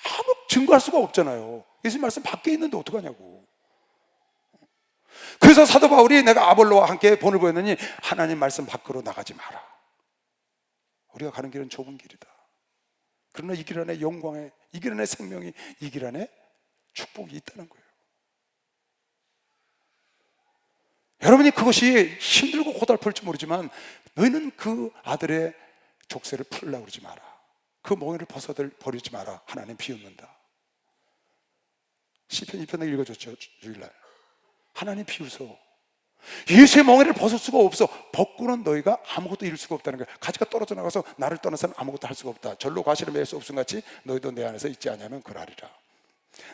아무 증거할 수가 없잖아요. 예수님 말씀 밖에 있는데 어떡하냐고. 그래서 사도 바울이 내가 아볼로와 함께 본을 보였느니 하나님 말씀 밖으로 나가지 마라. 우리가 가는 길은 좁은 길이다. 그러나 이 길 안에 영광에 이 길 안에 생명이 이 길 안에 축복이 있다는 거예요. 여러분이 그것이 힘들고 고달플지 모르지만 너희는 그 아들의 족쇄를 풀으려고 그러지 마라. 그 멍에를 버리지 마라. 하나님 비웃는다. 시편 2편을 읽어줬죠, 주일날. 하나님 비웃어. 예수의 멍에를 벗을 수가 없어. 벗고는 너희가 아무것도 이룰 수가 없다는 거야. 가지가 떨어져 나가서 나를 떠나서는 아무것도 할 수가 없다. 절로 과실을 맺을 수 없음 같이 너희도 내 안에서 있지 않냐면 그러하리라.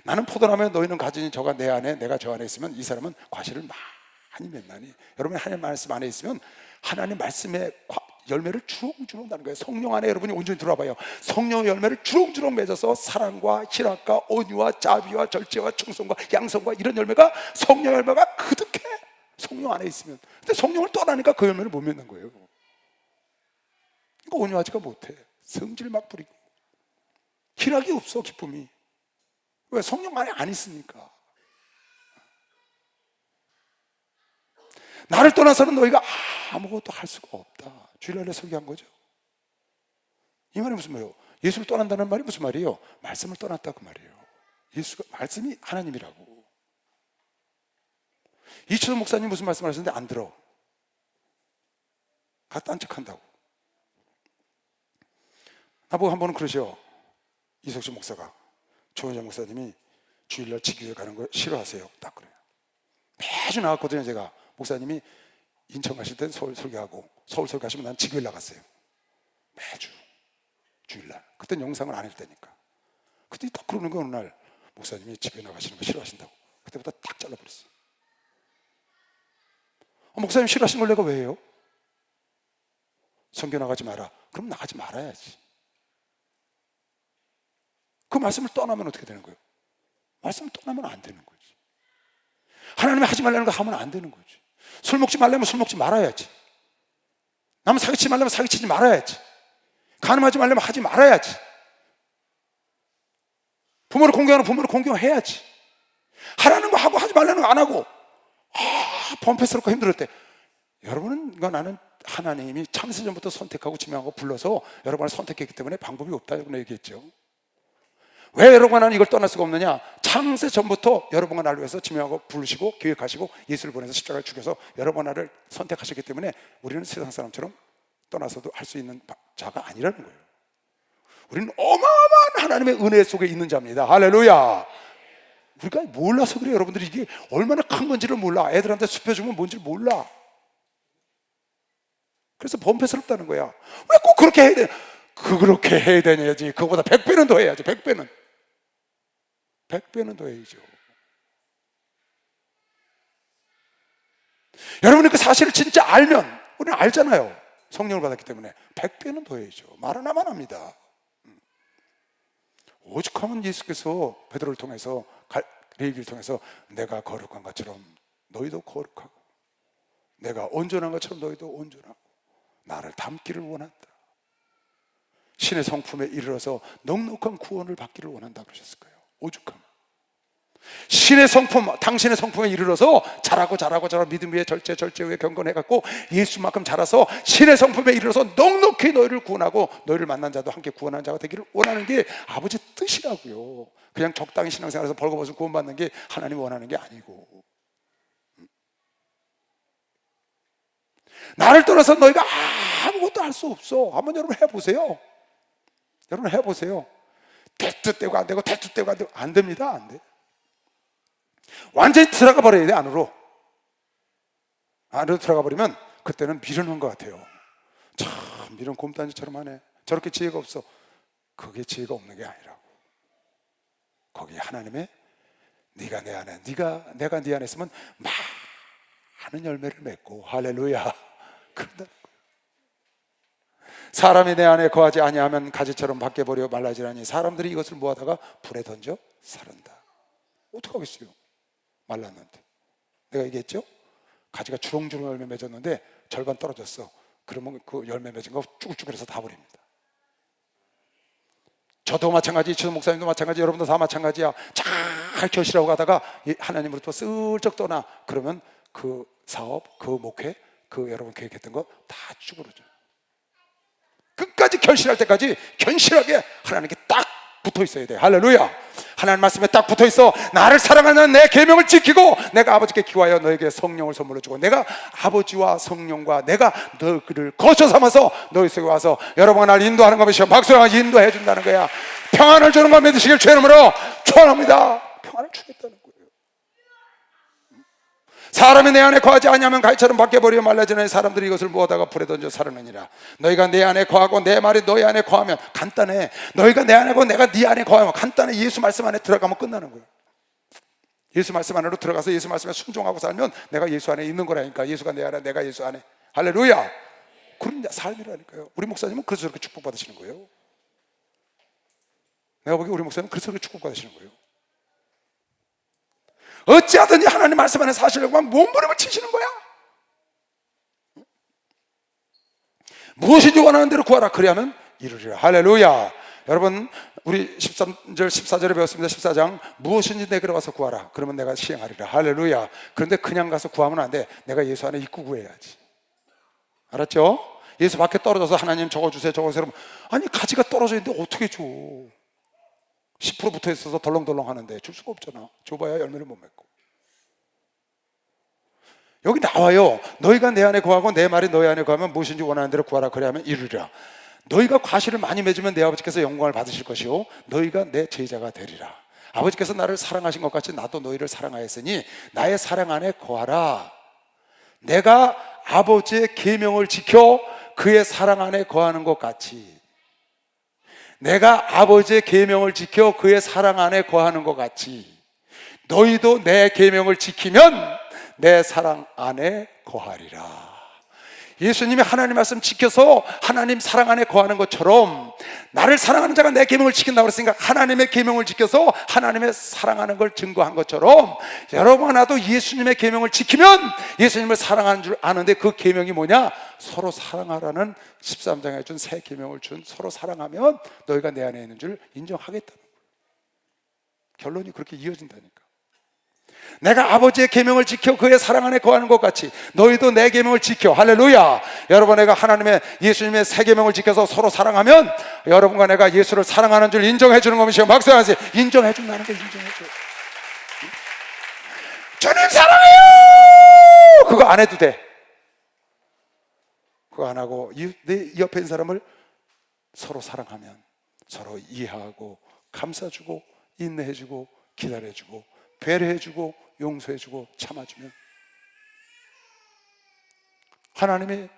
나는 포도나무에 너희는 가지니 저가 내 안에 내가 저 안에 있으면 이 사람은 과실을 많이 맺나니. 여러분이 하나님 말씀 안에 있으면 하나님 말씀의 열매를 주렁주렁 나는 거예요. 성령 안에 여러분이 온전히 들어와봐요. 성령의 열매를 주렁주렁 맺어서 사랑과 희락과 온유와 자비와 절제와 충성과 양성과 이런 열매가, 성령 열매가 그득해. 성령 안에 있으면. 근데 성령을 떠나니까 그 열매를 못 맺는 거예요. 그러니까 온유하지가 못해. 성질 막 부리고 희락이 없어. 기쁨이. 왜? 성령 안에 안 있으니까. 나를 떠나서는 너희가 아무것도 할 수가 없다. 주일날에 설교한 거죠. 이 말이 무슨 말이에요? 예수를 떠난다는 말이 무슨 말이에요? 말씀을 떠났다 그 말이에요. 예수가, 말씀이 하나님이라고. 이철호 목사님 무슨 말씀을 하셨는데 안 들어. 딴척한다고. 나보고 한 번은 그러셔. 이석준 목사가, 조은정 목사님이 주일날 지교회 가는 걸 싫어하세요. 딱 그래요. 매주 나왔거든요. 제가 목사님이 인천 가실 땐 서울 설교하고, 서울 설교하시면 난 지교회 나갔어요. 매주 주일날. 그땐 영상을 안 할 때니까. 그때 딱 그러는 거 어느 날 목사님이 지교회 나가시는 거 싫어하신다고. 그때부터 딱 잘라버렸어요. 목사님 싫어하시는 걸 내가 왜 해요? 선교 나가지 마라. 그럼 나가지 말아야지. 그 말씀을 떠나면 어떻게 되는 거예요? 말씀을 떠나면 안 되는 거지. 하나님이 하지 말라는 거 하면 안 되는 거지. 술 먹지 말라면 술 먹지 말아야지. 남 사기치지 말라면 사기치지 말아야지. 간음하지 말라면 하지 말아야지. 부모를 공경하는 부모를 공경해야지. 하라는 거 하고 하지 말라는 거 안 하고 범패스럽고 힘들 때, 여러분은, 나는 하나님이 창세전부터 선택하고 지명하고 불러서 여러분을 선택했기 때문에 방법이 없다 여러분 얘기했죠. 왜 여러분은 나는 이걸 떠날 수가 없느냐? 창세전부터 여러분과 나를 위해서 지명하고 부르시고 계획하시고 예수를 보내서 십자가를 죽여서 여러분과 나를 선택하셨기 때문에 우리는 세상 사람처럼 떠나서도 할 수 있는 자가 아니라는 거예요. 우리는 어마어마한 하나님의 은혜 속에 있는 자입니다. 할렐루야. 우리가 몰라서 그래요. 여러분들이 이게 얼마나 큰 건지를 몰라. 애들한테 숲혀주면 뭔지를 몰라. 그래서 범패스럽다는 거야. 왜 꼭 그렇게 해야 돼? 그렇게 해야 되냐지. 그거보다 100배는 더 해야지. 100배는 더 해야죠. 여러분이 그 사실을 진짜 알면, 우리는 알잖아요. 성령을 받았기 때문에 100배는 더 해야죠. 말은 하면 합니다. 오죽하면 예수께서 베드로를 통해서, 레위기를 통해서 내가 거룩한 것처럼 너희도 거룩하고 내가 온전한 것처럼 너희도 온전하고 나를 닮기를 원한다. 신의 성품에 이르러서 넉넉한 구원을 받기를 원한다 그러셨을 거예요. 오죽하면 신의 성품, 당신의 성품에 이르러서 자라고 믿음 위에 절제 위에 경건해갖고 예수만큼 자라서 신의 성품에 이르러서 넉넉히 너희를 구원하고 너희를 만난 자도 함께 구원하는 자가 되기를 원하는 게 아버지 뜻이라고요. 그냥 적당히 신앙생활에서 벌거벗은 구원받는 게 하나님이 원하는 게 아니고, 나를 떠나서 너희가 아무것도 할 수 없어. 한번 여러분 해보세요. 여러분 해보세요. 대뜻되고 안 되고 대뜻되고 안 되고 안 됩니다. 안 돼. 완전히 들어가 버려야 돼. 안으로 들어가 버리면 그때는 미루는 것 같아요. 참 미련 곰단지처럼 하네. 저렇게 지혜가 없어. 그게 지혜가 없는 게 아니라고. 거기 하나님의 네가 내 안에, 내가 네 안에 있으면 많은 열매를 맺고, 할렐루야. 그런다. 사람이 내 안에 거하지 아니하면 가지처럼 밖에 버려 말라지라니 사람들이 이것을 모아다가 불에 던져 사른다. 어떡하겠어요? 말랐는데. 내가 얘기했죠? 가지가 주렁주렁 열매 맺었는데 절반 떨어졌어. 그러면 그 열매 맺은 거 쭈글쭈글해서 다 버립니다. 저도 마찬가지, 지도 목사님도 마찬가지, 여러분도 다 마찬가지야. 잘 결실하고 가다가 하나님으로부터 슬쩍 떠나. 그러면 그 사업, 그 목회, 그 여러분 계획했던 거 다 쭈그러져. 끝까지 결실할 때까지 견실하게 하나님께 딱 붙어 있어야 돼. 할렐루야. 하나님 말씀에 딱 붙어있어. 나를 사랑하는 내 계명을 지키고 내가 아버지께 기도하여 너에게 성령을 선물로 주고 내가 아버지와 성령과 내가 너를 거처 삼아서 너희 속에 와서 여러분과 나를 인도하는 것이요 박수랑 인도해 준다는 거야. 평안을 주는 것 믿으시길 주의 이름으로 축원합니다. 평안을 주겠다는 거예요. 사람이 내 안에 거하지 아니하면 가시처럼 밖에 버리며 말라지는 사람들이 이것을 모아다가 불에 던져 사르느니라. 너희가 내 안에 거하고 내 말이 너희 안에 거하면 간단해. 너희가 내 안에 거하고 내가 네 안에 거하면 간단해. 예수 말씀 안에 들어가면 끝나는 거예요. 예수 말씀 안으로 들어가서 예수 말씀에 순종하고 살면 내가 예수 안에 있는 거라니까. 예수가 내 안에 내가 예수 안에. 할렐루야. 그런 삶이라니까요. 우리 목사님은 그래서 그렇게 축복받으시는 거예요. 내가 보기에 우리 목사님은 그래서 그렇게 축복받으시는 거예요. 어찌하든지 하나님 말씀 안에 사시려고 하면 몸부림을 치시는 거야. 무엇이든지 원하는 대로 구하라. 그리하면 이루리라. 할렐루야. 여러분 우리 13절 14절에 배웠습니다. 14장 무엇인지 내게로 와서 구하라. 그러면 내가 시행하리라. 할렐루야. 그런데 그냥 가서 구하면 안 돼. 내가 예수 안에 있고 구해야지. 알았죠? 예수 밖에 떨어져서 하나님 적어주세요 적어주세요. 아니 가지가 떨어져 있는데 어떻게 줘. 10% 붙어 있어서 덜렁덜렁 하는데 줄 수가 없잖아. 줘봐야 열매를 못 맺고. 여기 나와요. 너희가 내 안에 거하고 내 말이 너희 안에 거하면 무엇인지 원하는 대로 구하라. 그리하면 이루리라. 너희가 과실을 많이 맺으면 내 아버지께서 영광을 받으실 것이요 너희가 내 제자가 되리라. 아버지께서 나를 사랑하신 것 같이 나도 너희를 사랑하였으니 나의 사랑 안에 거하라. 내가 아버지의 계명을 지켜 그의 사랑 안에 거하는 것 같이 내가 아버지의 계명을 지켜 그의 사랑 안에 거하는 것 같이 너희도 내 계명을 지키면 내 사랑 안에 거하리라. 예수님이 하나님 말씀 지켜서 하나님 사랑 안에 거하는 것처럼 나를 사랑하는 자가 내 계명을 지킨다고 그랬으니까 하나님의 계명을 지켜서 하나님의 사랑하는 걸 증거한 것처럼 여러분 나도 예수님의 계명을 지키면 예수님을 사랑하는 줄 아는데 그 계명이 뭐냐? 서로 사랑하라는 13장에 준 새 계명을 준 서로 사랑하면 너희가 내 안에 있는 줄 인정하겠다는 거예요. 결론이 그렇게 이어진다니까. 내가 아버지의 계명을 지켜 그의 사랑 안에 거하는 것 같이 너희도 내 계명을 지켜. 할렐루야. 여러분 내가 하나님의 예수님의 새 계명을 지켜서 서로 사랑하면 여러분과 내가 예수를 사랑하는 줄 인정해 주는 것이요 박수하세요. 인정해 준다는 게 인정해 줘. 주님 사랑해요. 그거 안 해도 돼. 그거 안 하고 내 옆에 있는 사람을 서로 사랑하면 서로 이해하고 감싸주고 인내해주고 기다려주고 배려해주고 용서해주고 참아주면 하나님이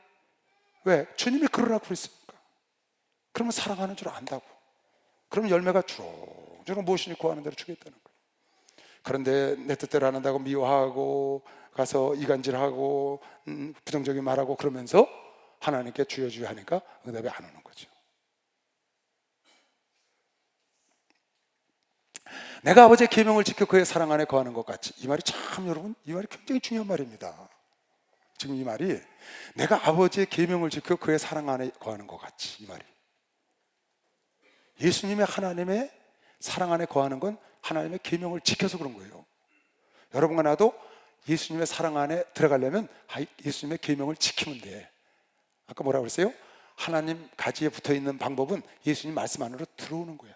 왜? 주님이 그러라고 그랬습니까? 그러면 사랑하는 줄 안다고. 그러면 열매가 주렁주렁 무엇이니 구하는 대로 주겠다는 거예요. 그런데 내 뜻대로 안 한다고 미워하고 가서 이간질하고 부정적인 말하고 그러면서 하나님께 주여 주여 하니까 응답이 안 오는 거죠. 내가 아버지의 계명을 지켜 그의 사랑 안에 거하는 것 같이. 이 말이 참 여러분 이 말이 굉장히 중요한 말입니다. 지금 이 말이 내가 아버지의 계명을 지켜 그의 사랑 안에 거하는 것 같이. 이 말이 예수님의 하나님의 사랑 안에 거하는 건 하나님의 계명을 지켜서 그런 거예요. 여러분과 나도 예수님의 사랑 안에 들어가려면 예수님의 계명을 지키면 돼. 아까 뭐라고 그랬어요? 하나님 가지에 붙어있는 방법은 예수님 말씀 안으로 들어오는 거야.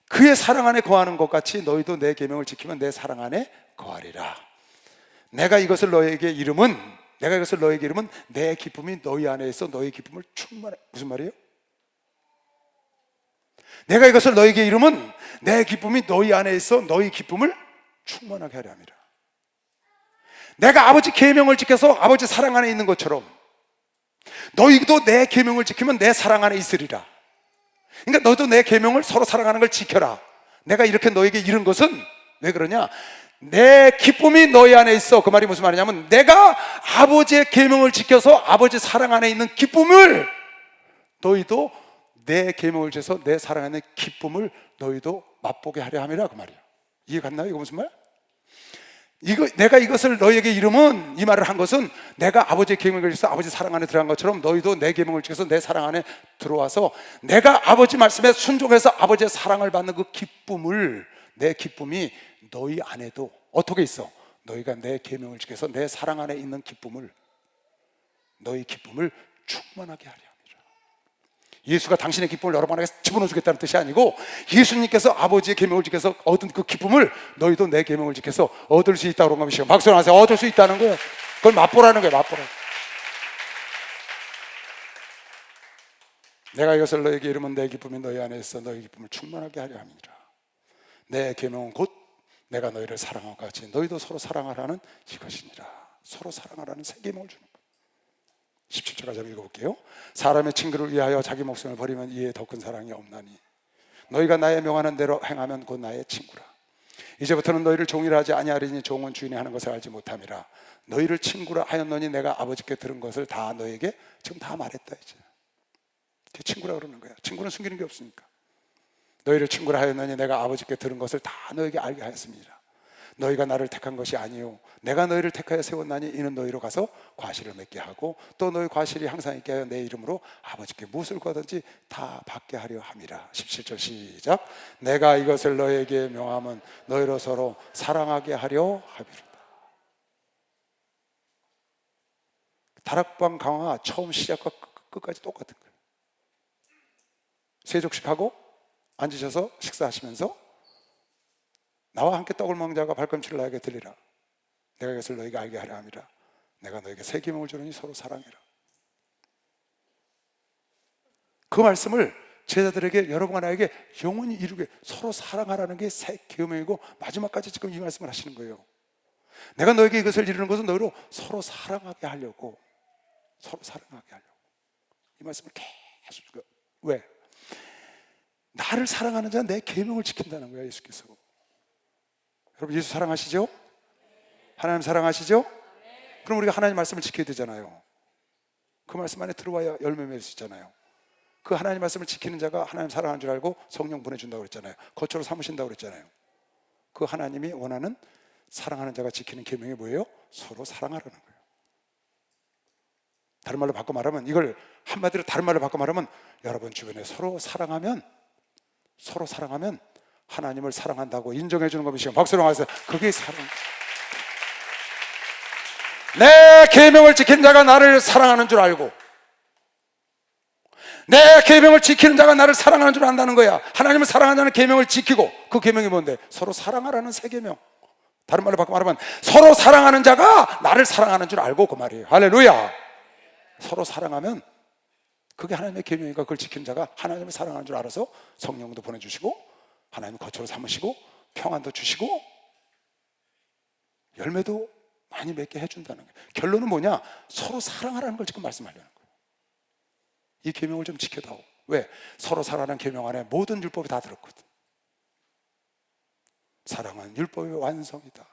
그의 사랑 안에 거하는 것 같이 너희도 내 계명을 지키면 내 사랑 안에 거하리라. 내가 이것을 너희에게 이름은 내 기쁨이 너희 안에 있어 너희 기쁨을 충만해. 무슨 말이에요? 내가 이것을 너희에게 이름은 내 기쁨이 너희 안에 있어 너희 기쁨을 충만하게 하려 함이라. 내가 아버지 계명을 지켜서 아버지 사랑 안에 있는 것처럼 너희도 내 계명을 지키면 내 사랑 안에 있으리라. 그러니까 너도 내 계명을 서로 사랑하는 걸 지켜라. 내가 이렇게 너에게 이른 것은 왜 그러냐? 내 기쁨이 너희 안에 있어. 그 말이 무슨 말이냐면 내가 아버지의 계명을 지켜서 아버지 사랑 안에 있는 기쁨을 너희도 내 계명을 지켜서 내 사랑 안에 있는 기쁨을 너희도 맛보게 하려 함이라. 그 말이야. 이해 갔나요? 이거 무슨 말? 내가 이것을 너희에게 이름은 이 말을 한 것은 내가 아버지의 계명을 지켜서 아버지 사랑 안에 들어간 것처럼 너희도 내 계명을 지켜서 내 사랑 안에 들어와서 내가 아버지 말씀에 순종해서 아버지의 사랑을 받는 그 기쁨을 내 기쁨이 너희 안에도 어떻게 있어? 너희가 내 계명을 지켜서 내 사랑 안에 있는 기쁨을 너희 기쁨을 충만하게 하려 합니다. 예수가 당신의 기쁨을 여러분에게 집어넣어 주겠다는 뜻이 아니고, 예수님께서 아버지의 계명을 지켜서 얻은 그 기쁨을 너희도 내 계명을 지켜서 얻을 수 있다고 그런 것이요. 박수 하세요. 얻을 수 있다는 거예요. 그걸 맛보라는 거예요. 맛보라. 내가 이것을 너에게 이르면 내 기쁨이 너희 안에 있어 너희 기쁨을 충만하게 하려 함이라. 내 계명은 곧 내가 너희를 사랑함과 같이 너희도 서로 사랑하라는 이것이니라. 서로 사랑하라는 새 계명을 주는 거예요. 17절까지 한번 읽어볼게요. 사람의 친구를 위하여 자기 목숨을 버리면 이에 더 큰 사랑이 없나니 너희가 나의 명하는 대로 행하면 곧 나의 친구라. 이제부터는 너희를 종이라 하지 아니하리니 종은 주인이 하는 것을 알지 못함이라. 너희를 친구라 하였노니 내가 아버지께 들은 것을 다 너에게 지금 다 말했다. 이제 친구라 그러는 거야. 친구는 숨기는 게 없으니까. 너희를 친구라 하였노니 내가 아버지께 들은 것을 다 너에게 알게 하였습니다. 너희가 나를 택한 것이 아니요 내가 너희를 택하여 세웠나니 이는 너희로 가서 과실을 맺게 하고 또 너희 과실이 항상 있게 하여 내 이름으로 아버지께 무엇을 구하든지 다 받게 하려 함이라. 17절 시작. 내가 이것을 너희에게 명함은 너희로 서로 사랑하게 하려 함이라. 다락방 강화 처음 시작과 끝까지 똑같은 거예요. 세족식하고 앉으셔서 식사하시면서 나와 함께 떡을 먹는 자가 발꿈치를 나에게 들리라. 내가 이것을 너희가 알게 하려 함이라. 내가 너에게 새 계명을 주노니 서로 사랑해라. 그 말씀을 제자들에게 여러분에게 영원히 이루게 서로 사랑하라는 게 새 계명이고 마지막까지 지금 이 말씀을 하시는 거예요. 내가 너에게 이것을 이루는 것은 너희로 서로 사랑하게 하려고, 서로 사랑하게 하려고 이 말씀을 계속. 왜? 나를 사랑하는 자는 내 계명을 지킨다는 거야. 예수께서. 여러분 예수 사랑하시죠? 하나님 사랑하시죠? 그럼 우리가 하나님 말씀을 지켜야 되잖아요. 그 말씀 안에 들어와야 열매 맺을 수 있잖아요. 그 하나님 말씀을 지키는 자가 하나님 사랑하는 줄 알고 성령 보내준다고 그랬잖아요. 거처로 삼으신다고 그랬잖아요. 그 하나님이 원하는 사랑하는 자가 지키는 계명이 뭐예요? 서로 사랑하라는 거예요. 다른 말로 바꿔 말하면, 이걸 한마디로 다른 말로 바꿔 말하면, 여러분 주변에 서로 사랑하면 하나님을 사랑한다고 인정해 주는 것이죠. 박수로 하세요. 그게 사랑. 내 계명을 지키는 자가 나를 사랑하는 줄 알고, 내 계명을 지키는 자가 나를 사랑하는 줄 안다는 거야. 하나님을 사랑한다는 계명을 지키고, 그 계명이 뭔데? 서로 사랑하라는 새 계명. 다른 말로 바꿔 말하면 서로 사랑하는 자가 나를 사랑하는 줄 알고, 그 말이에요. 할렐루야. 서로 사랑하면 그게 하나님의 계명이니까 그걸 지키는 자가 하나님을 사랑하는 줄 알아서 성령도 보내주시고 하나님을 거처로 삼으시고 평안도 주시고 열매도 많이 맺게 해준다는 거예요. 결론은 뭐냐? 서로 사랑하라는 걸 지금 말씀하려는 거예요. 이 계명을 좀 지켜다오. 왜? 서로 사랑하는 계명 안에 모든 율법이 다 들었거든. 사랑은 율법의 완성이다.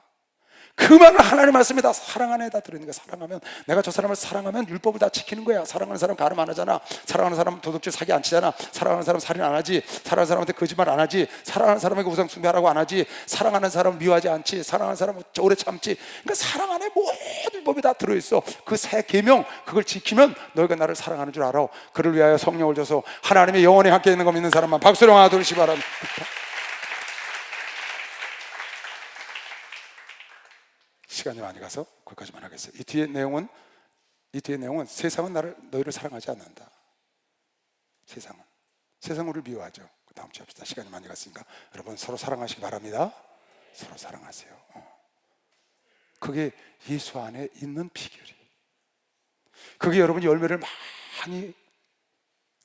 그 말은 하나님 말씀이 다 사랑 안에 다 들어있는 거야. 사랑하면, 내가 저 사람을 사랑하면 율법을 다 지키는 거야. 사랑하는 사람 가늠 안 하잖아. 사랑하는 사람 도둑질 사기 안 치잖아. 사랑하는 사람 살인 안 하지. 사랑하는 사람한테 거짓말 안 하지. 사랑하는 사람에게 우상 숭배하라고 안 하지. 사랑하는 사람 미워하지 않지. 사랑하는 사람 오래 참지. 그러니까 사랑 안에 모든 율법이 다 들어있어. 그 새 계명, 그걸 지키면 너희가 나를 사랑하는 줄 알아. 그를 위하여 성령을 줘서 하나님의 영원히 함께 있는 거 믿는 사람만 박수로 하나 돌리시 바랍니다. 시간이 많이 가서 거기까지만 하겠어요. 이 뒤에 내용은 세상은 너희를 사랑하지 않는다. 세상은 우리를 미워하죠. 그 다음 주에 합시다. 시간이 많이 갔으니까 여러분 서로 사랑하시기 바랍니다. 서로 사랑하세요. 그게 예수 안에 있는 비결이. 그게 여러분이 열매를 많이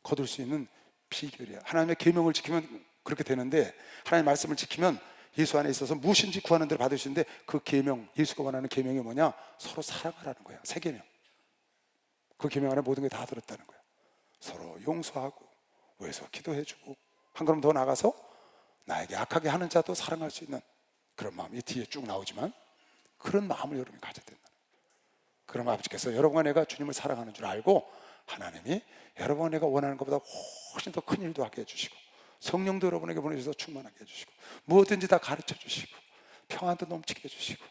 거둘 수 있는 비결이야. 하나님의 계명을 지키면 그렇게 되는데, 하나님의 말씀을 지키면 예수 안에 있어서 무엇인지 구하는 대로 받을 수 있는데, 그 계명, 예수가 원하는 계명이 뭐냐? 서로 사랑하라는 거야. 새 계명. 그 계명 안에 모든 게 다 들었다는 거야. 서로 용서하고 위해서 기도해주고, 한 걸음 더 나가서 나에게 악하게 하는 자도 사랑할 수 있는 그런 마음. 이 뒤에 쭉 나오지만 그런 마음을 여러분이 가져야 된다는 거야. 그럼 아버지께서 여러분과 내가 주님을 사랑하는 줄 알고 하나님이 여러분과 내가 원하는 것보다 훨씬 더 큰 일도 하게 해주시고, 성령도 여러분에게 보내주셔서 충만하게 해주시고, 무엇든지 다 가르쳐 주시고, 평안도 넘치게 해주시고,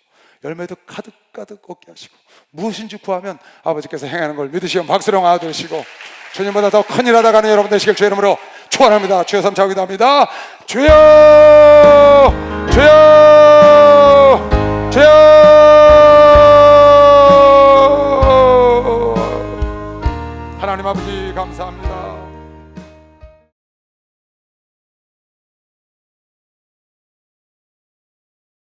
열매도 가득가득 얻게 하시고, 무엇인지 구하면 아버지께서 행하는 걸 믿으시면 박수로 아드시고, 주님보다 더 큰 일 하다 가는 여러분 되시길 주의 이름으로 축원합니다. 주여 삼창 기도합니다. 주여, 주여, 주여. 하나님 아버지 감사합니다.